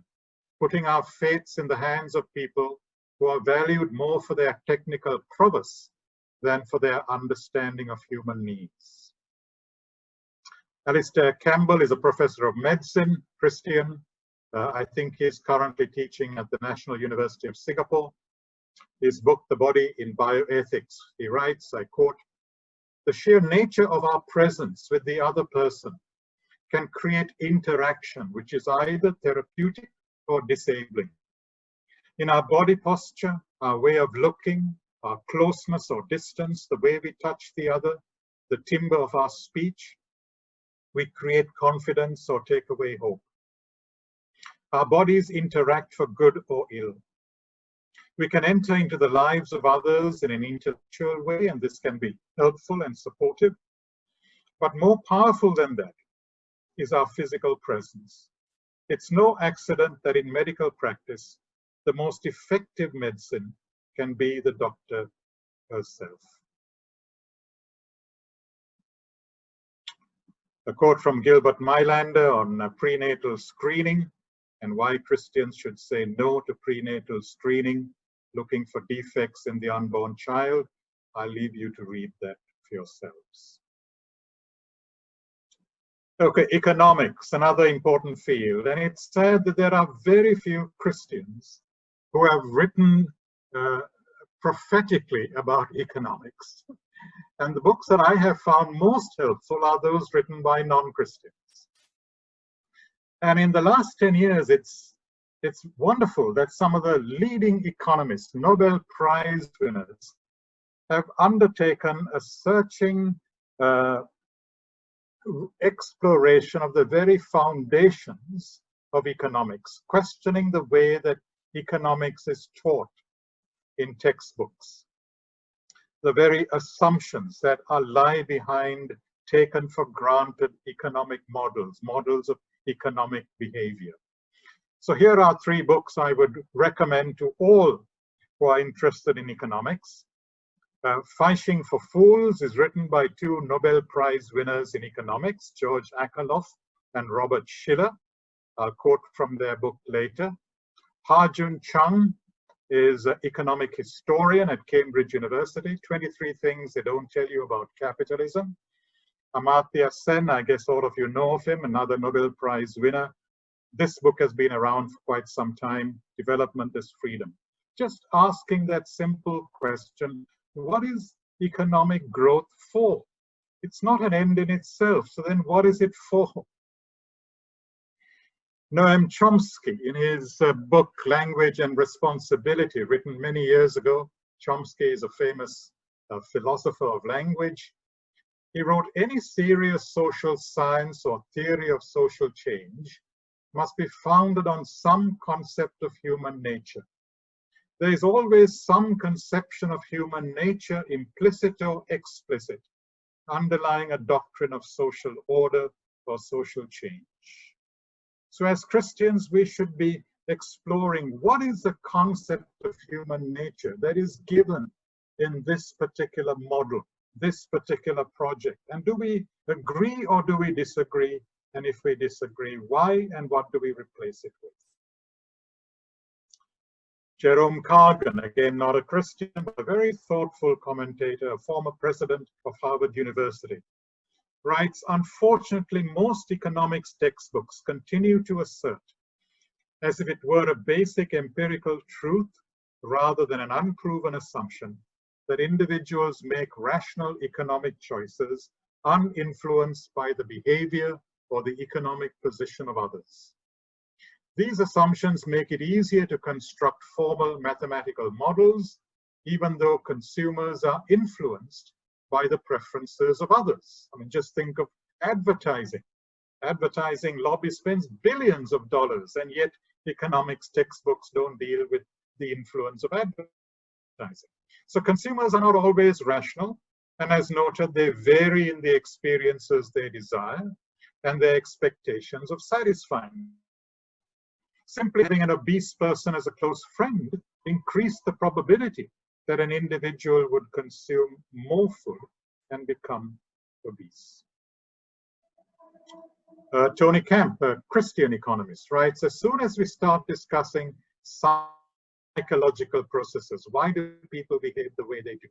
putting our fates in the hands of people who are valued more for their technical prowess than for their understanding of human needs. Alistair Campbell is a professor of medicine, Christian. I think he's currently teaching at the National University of Singapore. His book, The Body in Bioethics, he writes, I quote, "The sheer nature of our presence with the other person can create interaction which is either therapeutic or disabling. In our body posture, our way of looking, our closeness or distance, the way we touch the other, the timbre of our speech. We create confidence or take away hope. Our bodies interact for good or ill. We can enter into the lives of others in an intellectual way, and this can be helpful and supportive. But more powerful than that is our physical presence. It's no accident that in medical practice, the most effective medicine can be the doctor herself. A quote from Gilbert Mylander on prenatal screening and why Christians should say no to prenatal screening, looking for defects in the unborn child. I'll leave you to read that for yourselves. Okay, economics, another important field. And it's said that there are very few Christians who have written prophetically about economics. And the books that I have found most helpful are those written by non-Christians. And in the last 10 years, it's wonderful that some of the leading economists, Nobel Prize winners, have undertaken a searching exploration of the very foundations of economics, questioning the way that economics is taught in textbooks, the very assumptions that lie behind taken for granted economic models, models of economic behavior. So here are 3 books I would recommend to all who are interested in economics. Fishing for Fools is written by 2 Nobel Prize winners in economics, George Akerlof and Robert Shiller. I'll quote from their book later. Ha-Joon Chung is an economic historian at Cambridge University, 23 Things They Don't Tell You About Capitalism. Amartya Sen, I guess all of you know of him, another Nobel Prize winner. This book has been around for quite some time, Development is Freedom. Just asking that simple question, what is economic growth for? It's not an end in itself, so then what is it for? Noam Chomsky, in his book Language and Responsibility, written many years ago, Chomsky is a famous philosopher of language. He wrote, any serious social science or theory of social change must be founded on some concept of human nature. There is always some conception of human nature, implicit or explicit, underlying a doctrine of social order or social change. So as Christians, we should be exploring what is the concept of human nature that is given in this particular model, this particular project. And do we agree or do we disagree? And if we disagree, why and what do we replace it with? Jerome Cargan, again not a Christian, but a very thoughtful commentator, a former president of Harvard University, writes, unfortunately, most economics textbooks continue to assert, as if it were a basic empirical truth rather than an unproven assumption, that individuals make rational economic choices uninfluenced by the behavior or the economic position of others. These assumptions make it easier to construct formal mathematical models, even though consumers are influenced by the preferences of others. I mean, just think of advertising. Advertising lobby spends billions of dollars, and yet economics textbooks don't deal with the influence of advertising. So consumers are not always rational, and as noted, they vary in the experiences they desire and their expectations of satisfying. Simply having an obese person as a close friend increased the probability that an individual would consume more food and become obese. Tony Camp, a Christian economist, writes, as soon as we start discussing psychological processes, why do people behave the way they do,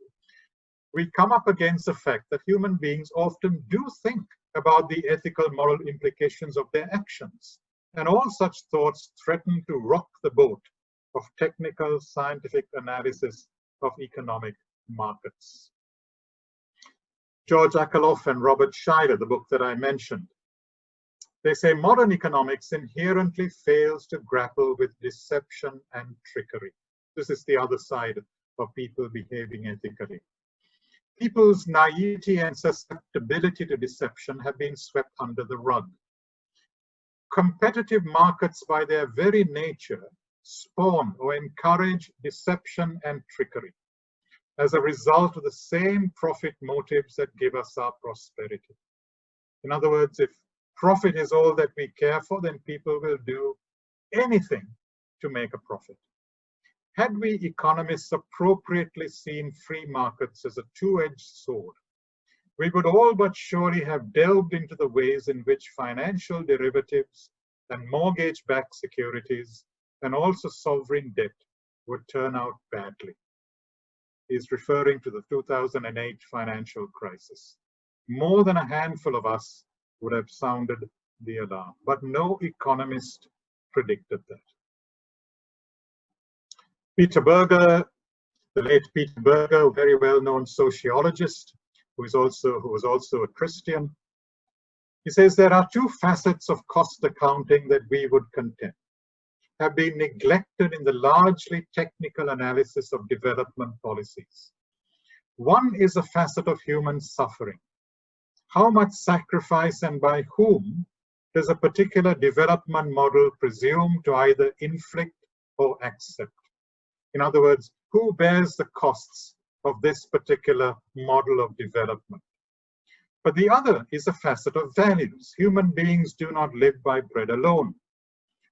we come up against the fact that human beings often do think about the ethical, moral implications of their actions. And all such thoughts threaten to rock the boat of technical scientific analysis of economic markets. George Akerlof and Robert Shiller, the book that I mentioned, they say modern economics inherently fails to grapple with deception and trickery. This is the other side of people behaving ethically. People's naivety and susceptibility to deception have been swept under the rug. Competitive markets, by their very nature, spawn or encourage deception and trickery as a result of the same profit motives that give us our prosperity. In other words, if profit is all that we care for, then people will do anything to make a profit. Had we economists appropriately seen free markets as a two-edged sword, we would all but surely have delved into the ways in which financial derivatives and mortgage-backed securities and also sovereign debt would turn out badly. He's referring to the 2008 financial crisis. More than a handful of us would have sounded the alarm, but no economist predicted that. Peter Berger, the late Peter Berger, a very well-known sociologist, who was also a Christian, he says there are two facets of cost accounting that we would contend have been neglected in the largely technical analysis of development policies. One is a facet of human suffering. How much sacrifice and by whom does a particular development model presume to either inflict or accept? In other words, who bears the costs of this particular model of development? But the other is a facet of values. Human beings do not live by bread alone.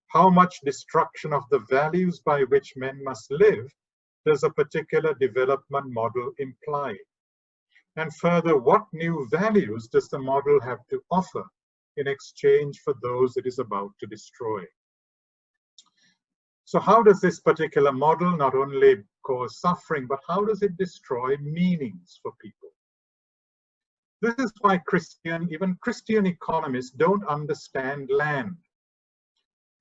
How much destruction of the values by which men must live does a particular development model imply? And further, what new values does the model have to offer in exchange for those it is about to destroy? So how does this particular model not only cause suffering, but how does it destroy meanings for people? This is why even Christian economists don't understand land.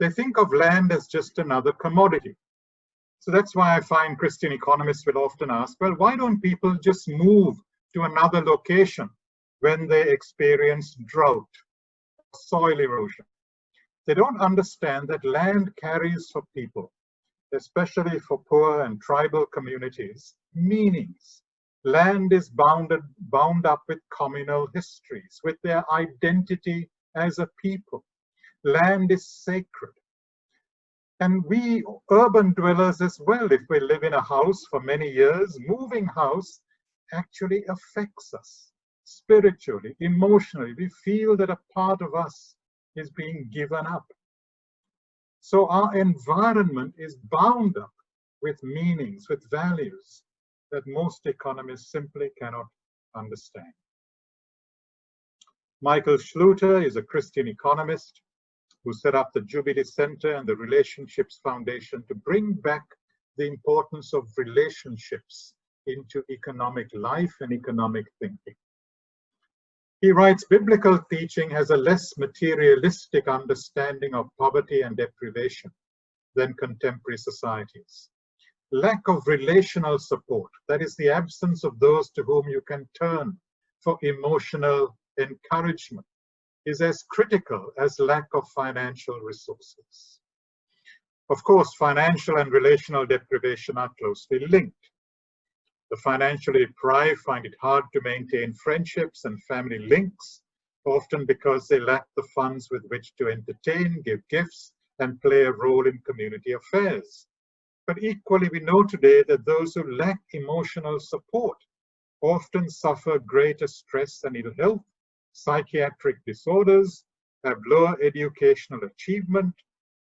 They think of land as just another commodity. So that's why I find Christian economists will often ask, well, why don't people just move to another location when they experience drought, soil erosion? They don't understand that land carries for people, especially for poor and tribal communities, meanings. Land is bound up with communal histories, with their identity as a people. Land is sacred. And we urban dwellers as well, if we live in a house for many years, moving house actually affects us spiritually, emotionally. We feel that a part of us is being given up. So our environment is bound up with meanings, with values that most economists simply cannot understand. Michael Schluter is a Christian economist who set up the Jubilee Center and the Relationships Foundation to bring back the importance of relationships into economic life and economic thinking. He writes, biblical teaching has a less materialistic understanding of poverty and deprivation than contemporary societies. Lack of relational support, that is the absence of those to whom you can turn for emotional encouragement, is as critical as lack of financial resources. Of course, financial and relational deprivation are closely linked. The financially deprived find it hard to maintain friendships and family links, often because they lack the funds with which to entertain, give gifts, and play a role in community affairs. But equally, we know today that those who lack emotional support often suffer greater stress and ill health, psychiatric disorders, have lower educational achievement,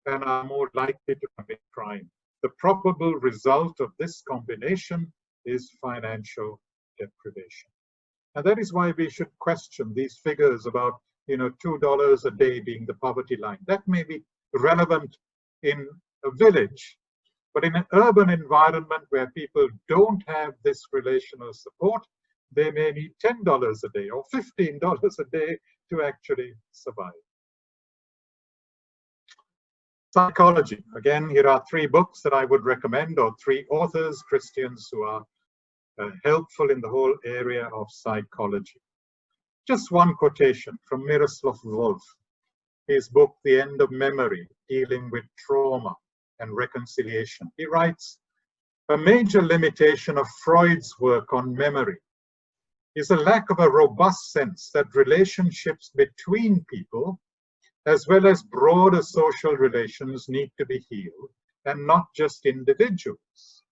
and are more likely to commit crime. The probable result of this combination is financial deprivation. And that is why we should question these figures about, $2 a day being the poverty line. That may be relevant in a village, but in an urban environment where people don't have this relational support, they may need $10 a day or $15 a day to actually survive. Psychology. Again, here are 3 books that I would recommend, or 3 authors, Christians, who are helpful in the whole area of psychology. Just one quotation from Miroslav Volf, his book, The End of Memory, dealing with trauma and reconciliation. He writes, A major limitation of Freud's work on memory is a lack of a robust sense that relationships between people, as well as broader social relations, need to be healed, and not just individuals.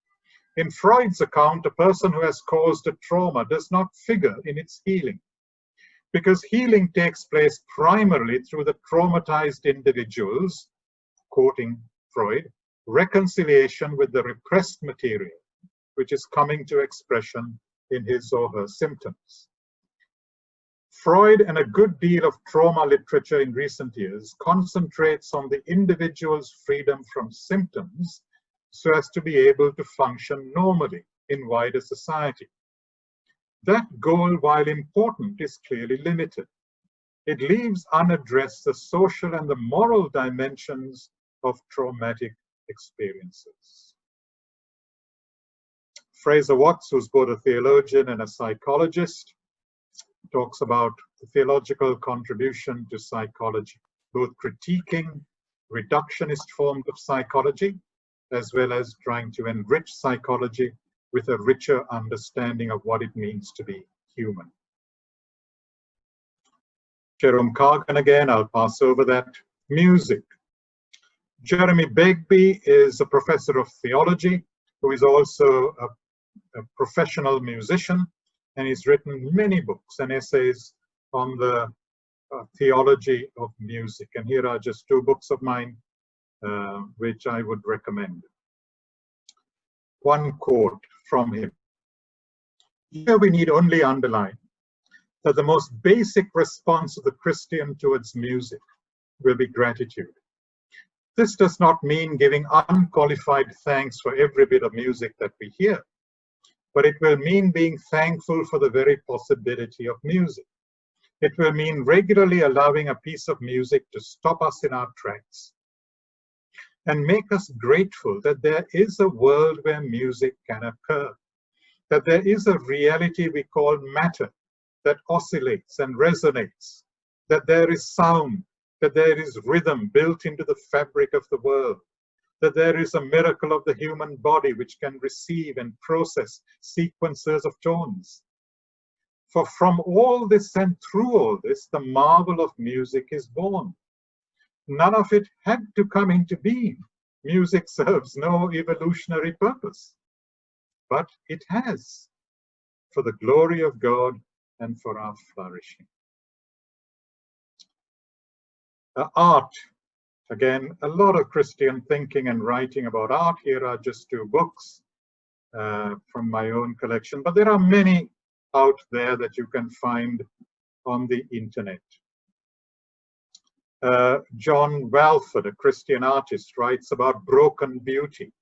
In Freud's account, a person who has caused a trauma does not figure in its healing, because healing takes place primarily through the traumatized individual's, quoting Freud, reconciliation with the repressed material, which is coming to expression in his or her symptoms. Freud and a good deal of trauma literature in recent years concentrates on the individual's freedom from symptoms so as to be able to function normally in wider society. That goal, while important, is clearly limited. It leaves unaddressed the social and the moral dimensions of traumatic experiences. Fraser Watts, who's both a theologian and a psychologist, talks about the theological contribution to psychology, both critiquing reductionist forms of psychology, as well as trying to enrich psychology with a richer understanding of what it means to be human. Jerome Cargan again, I'll pass over that. Music. Jeremy Begbie is a professor of theology who is also a professional musician, and he's written many books and essays on the theology of music. And here are just two books of mine which I would recommend. One quote from him. Here we need only underline that the most basic response of the Christian towards music will be gratitude. This does not mean giving unqualified thanks for every bit of music that we hear, but it will mean being thankful for the very possibility of music. It will mean regularly allowing a piece of music to stop us in our tracks and make us grateful that there is a world where music can occur, that there is a reality we call matter that oscillates and resonates, that there is sound, that there is rhythm built into the fabric of the world, that there is a miracle of the human body which can receive and process sequences of tones. For from all this and through all this, the marvel of music is born. None of it had to come into being. Music serves no evolutionary purpose, but it has, for the glory of God and for our flourishing. Art. Again, a lot of Christian thinking and writing about art. Here are just two books from my own collection, but there are many out there that you can find on the internet. John Walford, a Christian artist, writes about broken beauty,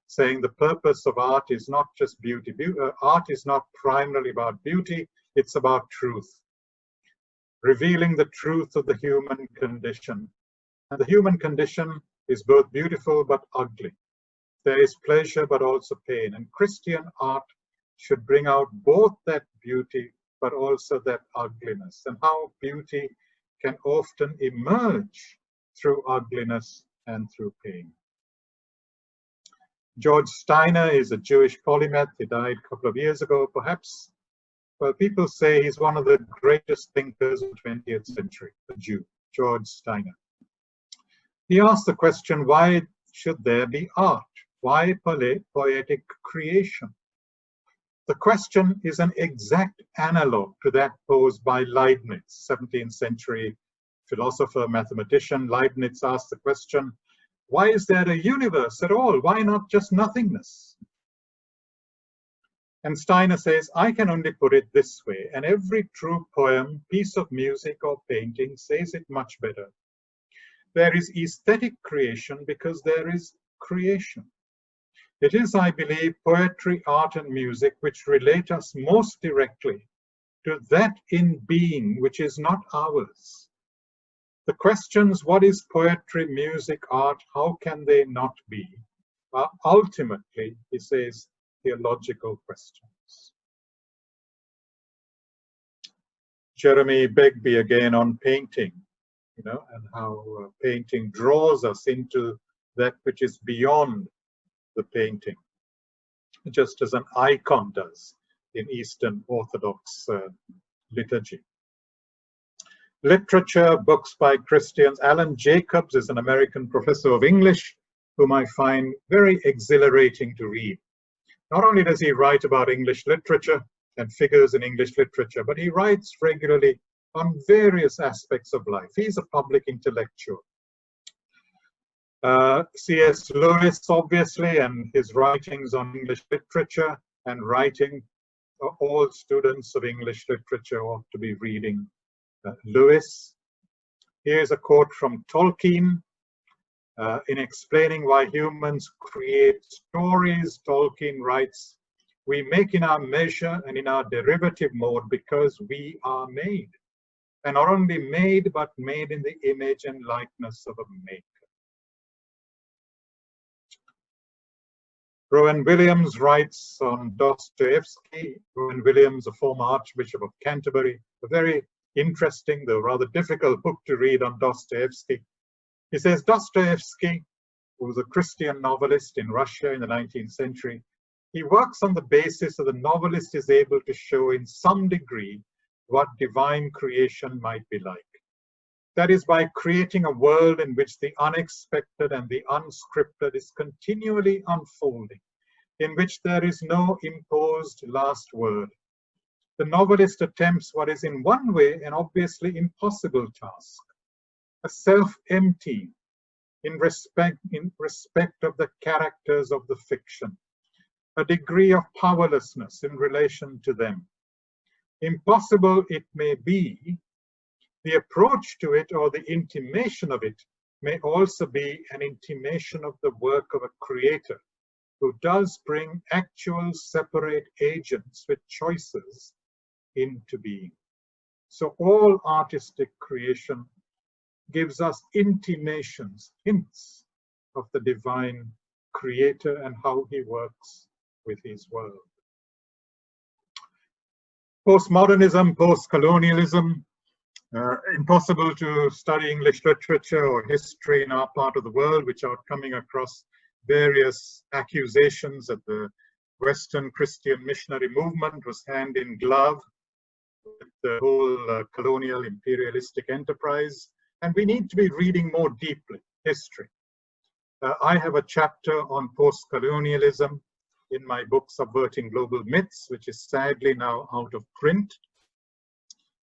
saying the purpose of art is not just beauty. Art is not primarily about beauty, it's about truth, revealing the truth of the human condition. And the human condition is both beautiful but ugly. There is pleasure but also pain. And Christian art should bring out both that beauty but also that ugliness, and how beauty can often emerge through ugliness and through pain. George Steiner is a Jewish polymath. He died a couple of years ago, perhaps. Well, people say he's one of the greatest thinkers of the 20th century, a Jew, George Steiner. He asked the question, why should there be art? Why poetic creation? The question is an exact analog to that posed by Leibniz, 17th century philosopher, mathematician. Leibniz asked the question, why is there a universe at all? Why not just nothingness? And Steiner says, I can only put it this way, and every true poem, piece of music or painting says it much better. There is aesthetic creation because there is creation. It is, I believe, poetry, art, and music which relate us most directly to that in being which is not ours. The questions, what is poetry, music, art, how can they not be, are ultimately, he says, theological questions. Jeremy Begbie again on painting, and how painting draws us into that which is beyond the painting. just as an icon does in Eastern Orthodox liturgy. Literature, books by Christians. Alan Jacobs is an American professor of English whom I find very exhilarating to read. Not only does he write about English literature and figures in English literature, but he writes regularly on various aspects of life. He's a public intellectual. C.S. Lewis, obviously, and his writings on English literature and writing. All students of English literature ought to be reading Lewis. Here's a quote from Tolkien. In explaining why humans create stories, Tolkien writes, "We make in our measure and in our derivative mode because we are made. And not only made, but made in the image and likeness of a maker." Rowan Williams writes on Dostoevsky. Rowan Williams, a former Archbishop of Canterbury, a very interesting, though rather difficult book to read on Dostoevsky. He says Dostoevsky, who was a Christian novelist in Russia in the 19th century, he works on the basis that the novelist is able to show in some degree what divine creation might be like. That is, by creating a world in which the unexpected and the unscripted is continually unfolding, in which there is no imposed last word. The novelist attempts what is in one way an obviously impossible task, a self-emptying in respect of the characters of the fiction, a degree of powerlessness in relation to them. Impossible it may be, the approach to it or the intimation of it may also be an intimation of the work of a creator who does bring actual separate agents with choices into being. So all artistic creation gives us intimations, hints of the divine creator and how he works with his world. Postmodernism, post-colonialism. Impossible to study English literature or history in our part of the world without coming across various accusations that the Western Christian missionary movement was hand in glove with the whole colonial imperialistic enterprise. And we need to be reading more deeply history. I have a chapter on post-colonialism in my book, Subverting Global Myths, which is sadly now out of print.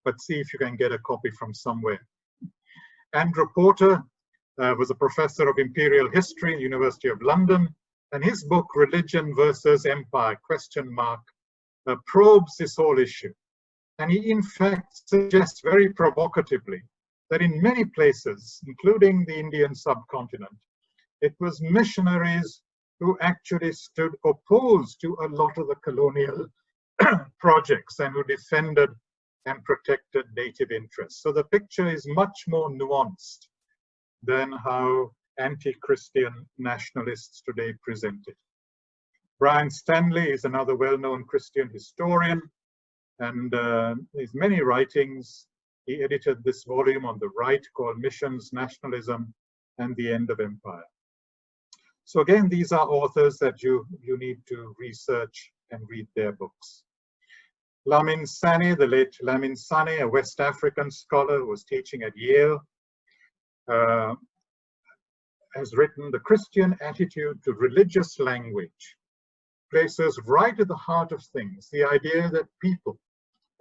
But see if you can get a copy from somewhere. Andrew Porter was a professor of imperial history at the University of London, and his book, Religion versus Empire, ? Probes this whole issue. And he in fact suggests very provocatively that in many places, including the Indian subcontinent, it was missionaries who actually stood opposed to a lot of the colonial projects and who defended and protected native interests. So the picture is much more nuanced than how anti-Christian nationalists today present it. Brian Stanley is another well-known Christian historian, and his many writings. He edited this volume on the right called Missions, Nationalism, and the End of Empire. So again, these are authors that you need to research and read their books. Lamin Sanneh, the late Lamin Sanneh, a West African scholar who was teaching at Yale, has written, "The Christian attitude to religious language places right at the heart of things the idea that people,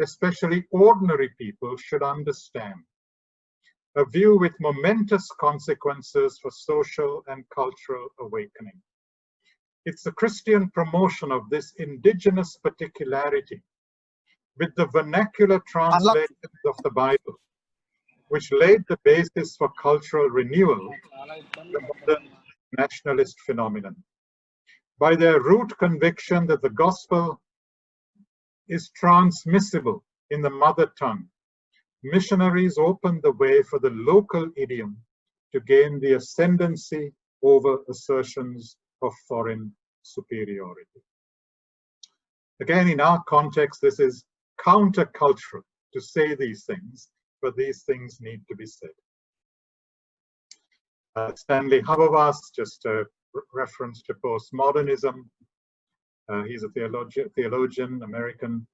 especially ordinary people, should understand. A view with momentous consequences for social and cultural awakening. It's the Christian promotion of this indigenous particularity with the vernacular translations of the Bible, which laid the basis for cultural renewal, the modern nationalist phenomenon. By their root conviction that the gospel is transmissible in the mother tongue, missionaries opened the way for the local idiom to gain the ascendancy over assertions of foreign superiority." Again, in our context, this is countercultural to say these things, but these things need to be said. Stanley Hauerwas, just a reference to postmodernism. He's a theologian, American.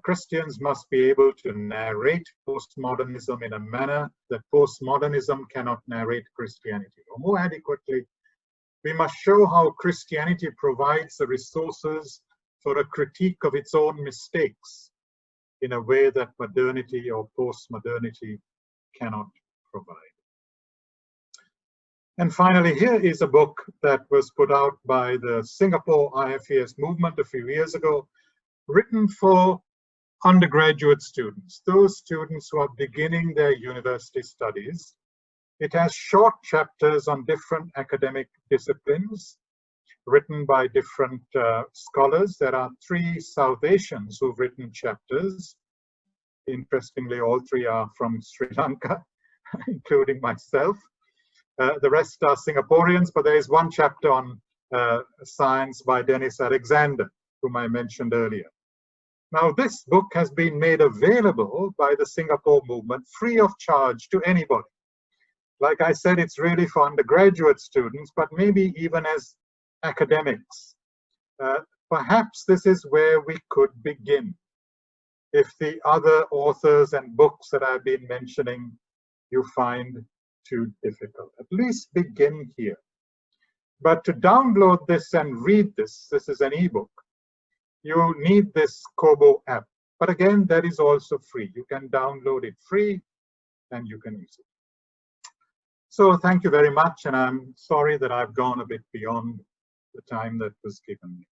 Christians must be able to narrate postmodernism in a manner that postmodernism cannot narrate Christianity. Or more adequately, we must show how Christianity provides the resources for a critique of its own mistakes in a way that modernity or postmodernity cannot provide. And finally, here is a book that was put out by the Singapore IFES movement a few years ago, written for undergraduate students, those students who are beginning their university studies. It has short chapters on different academic disciplines, written by different scholars. There are 3 South Asians who've written chapters. Interestingly, all 3 are from Sri Lanka, including myself. The rest are Singaporeans, but there is one chapter on science by Dennis Alexander, whom I mentioned earlier. Now, this book has been made available by the Singapore movement free of charge to anybody. Like I said, it's really for undergraduate students, but maybe even as academics. Perhaps this is where we could begin. If the other authors and books that I've been mentioning you find too difficult, at least begin here. But to download this and read this, this is an ebook, you need this Kobo app. But again, that is also free. You can download it free and you can use it. So thank you very much, and I'm sorry that I've gone a bit beyond the time that was given me.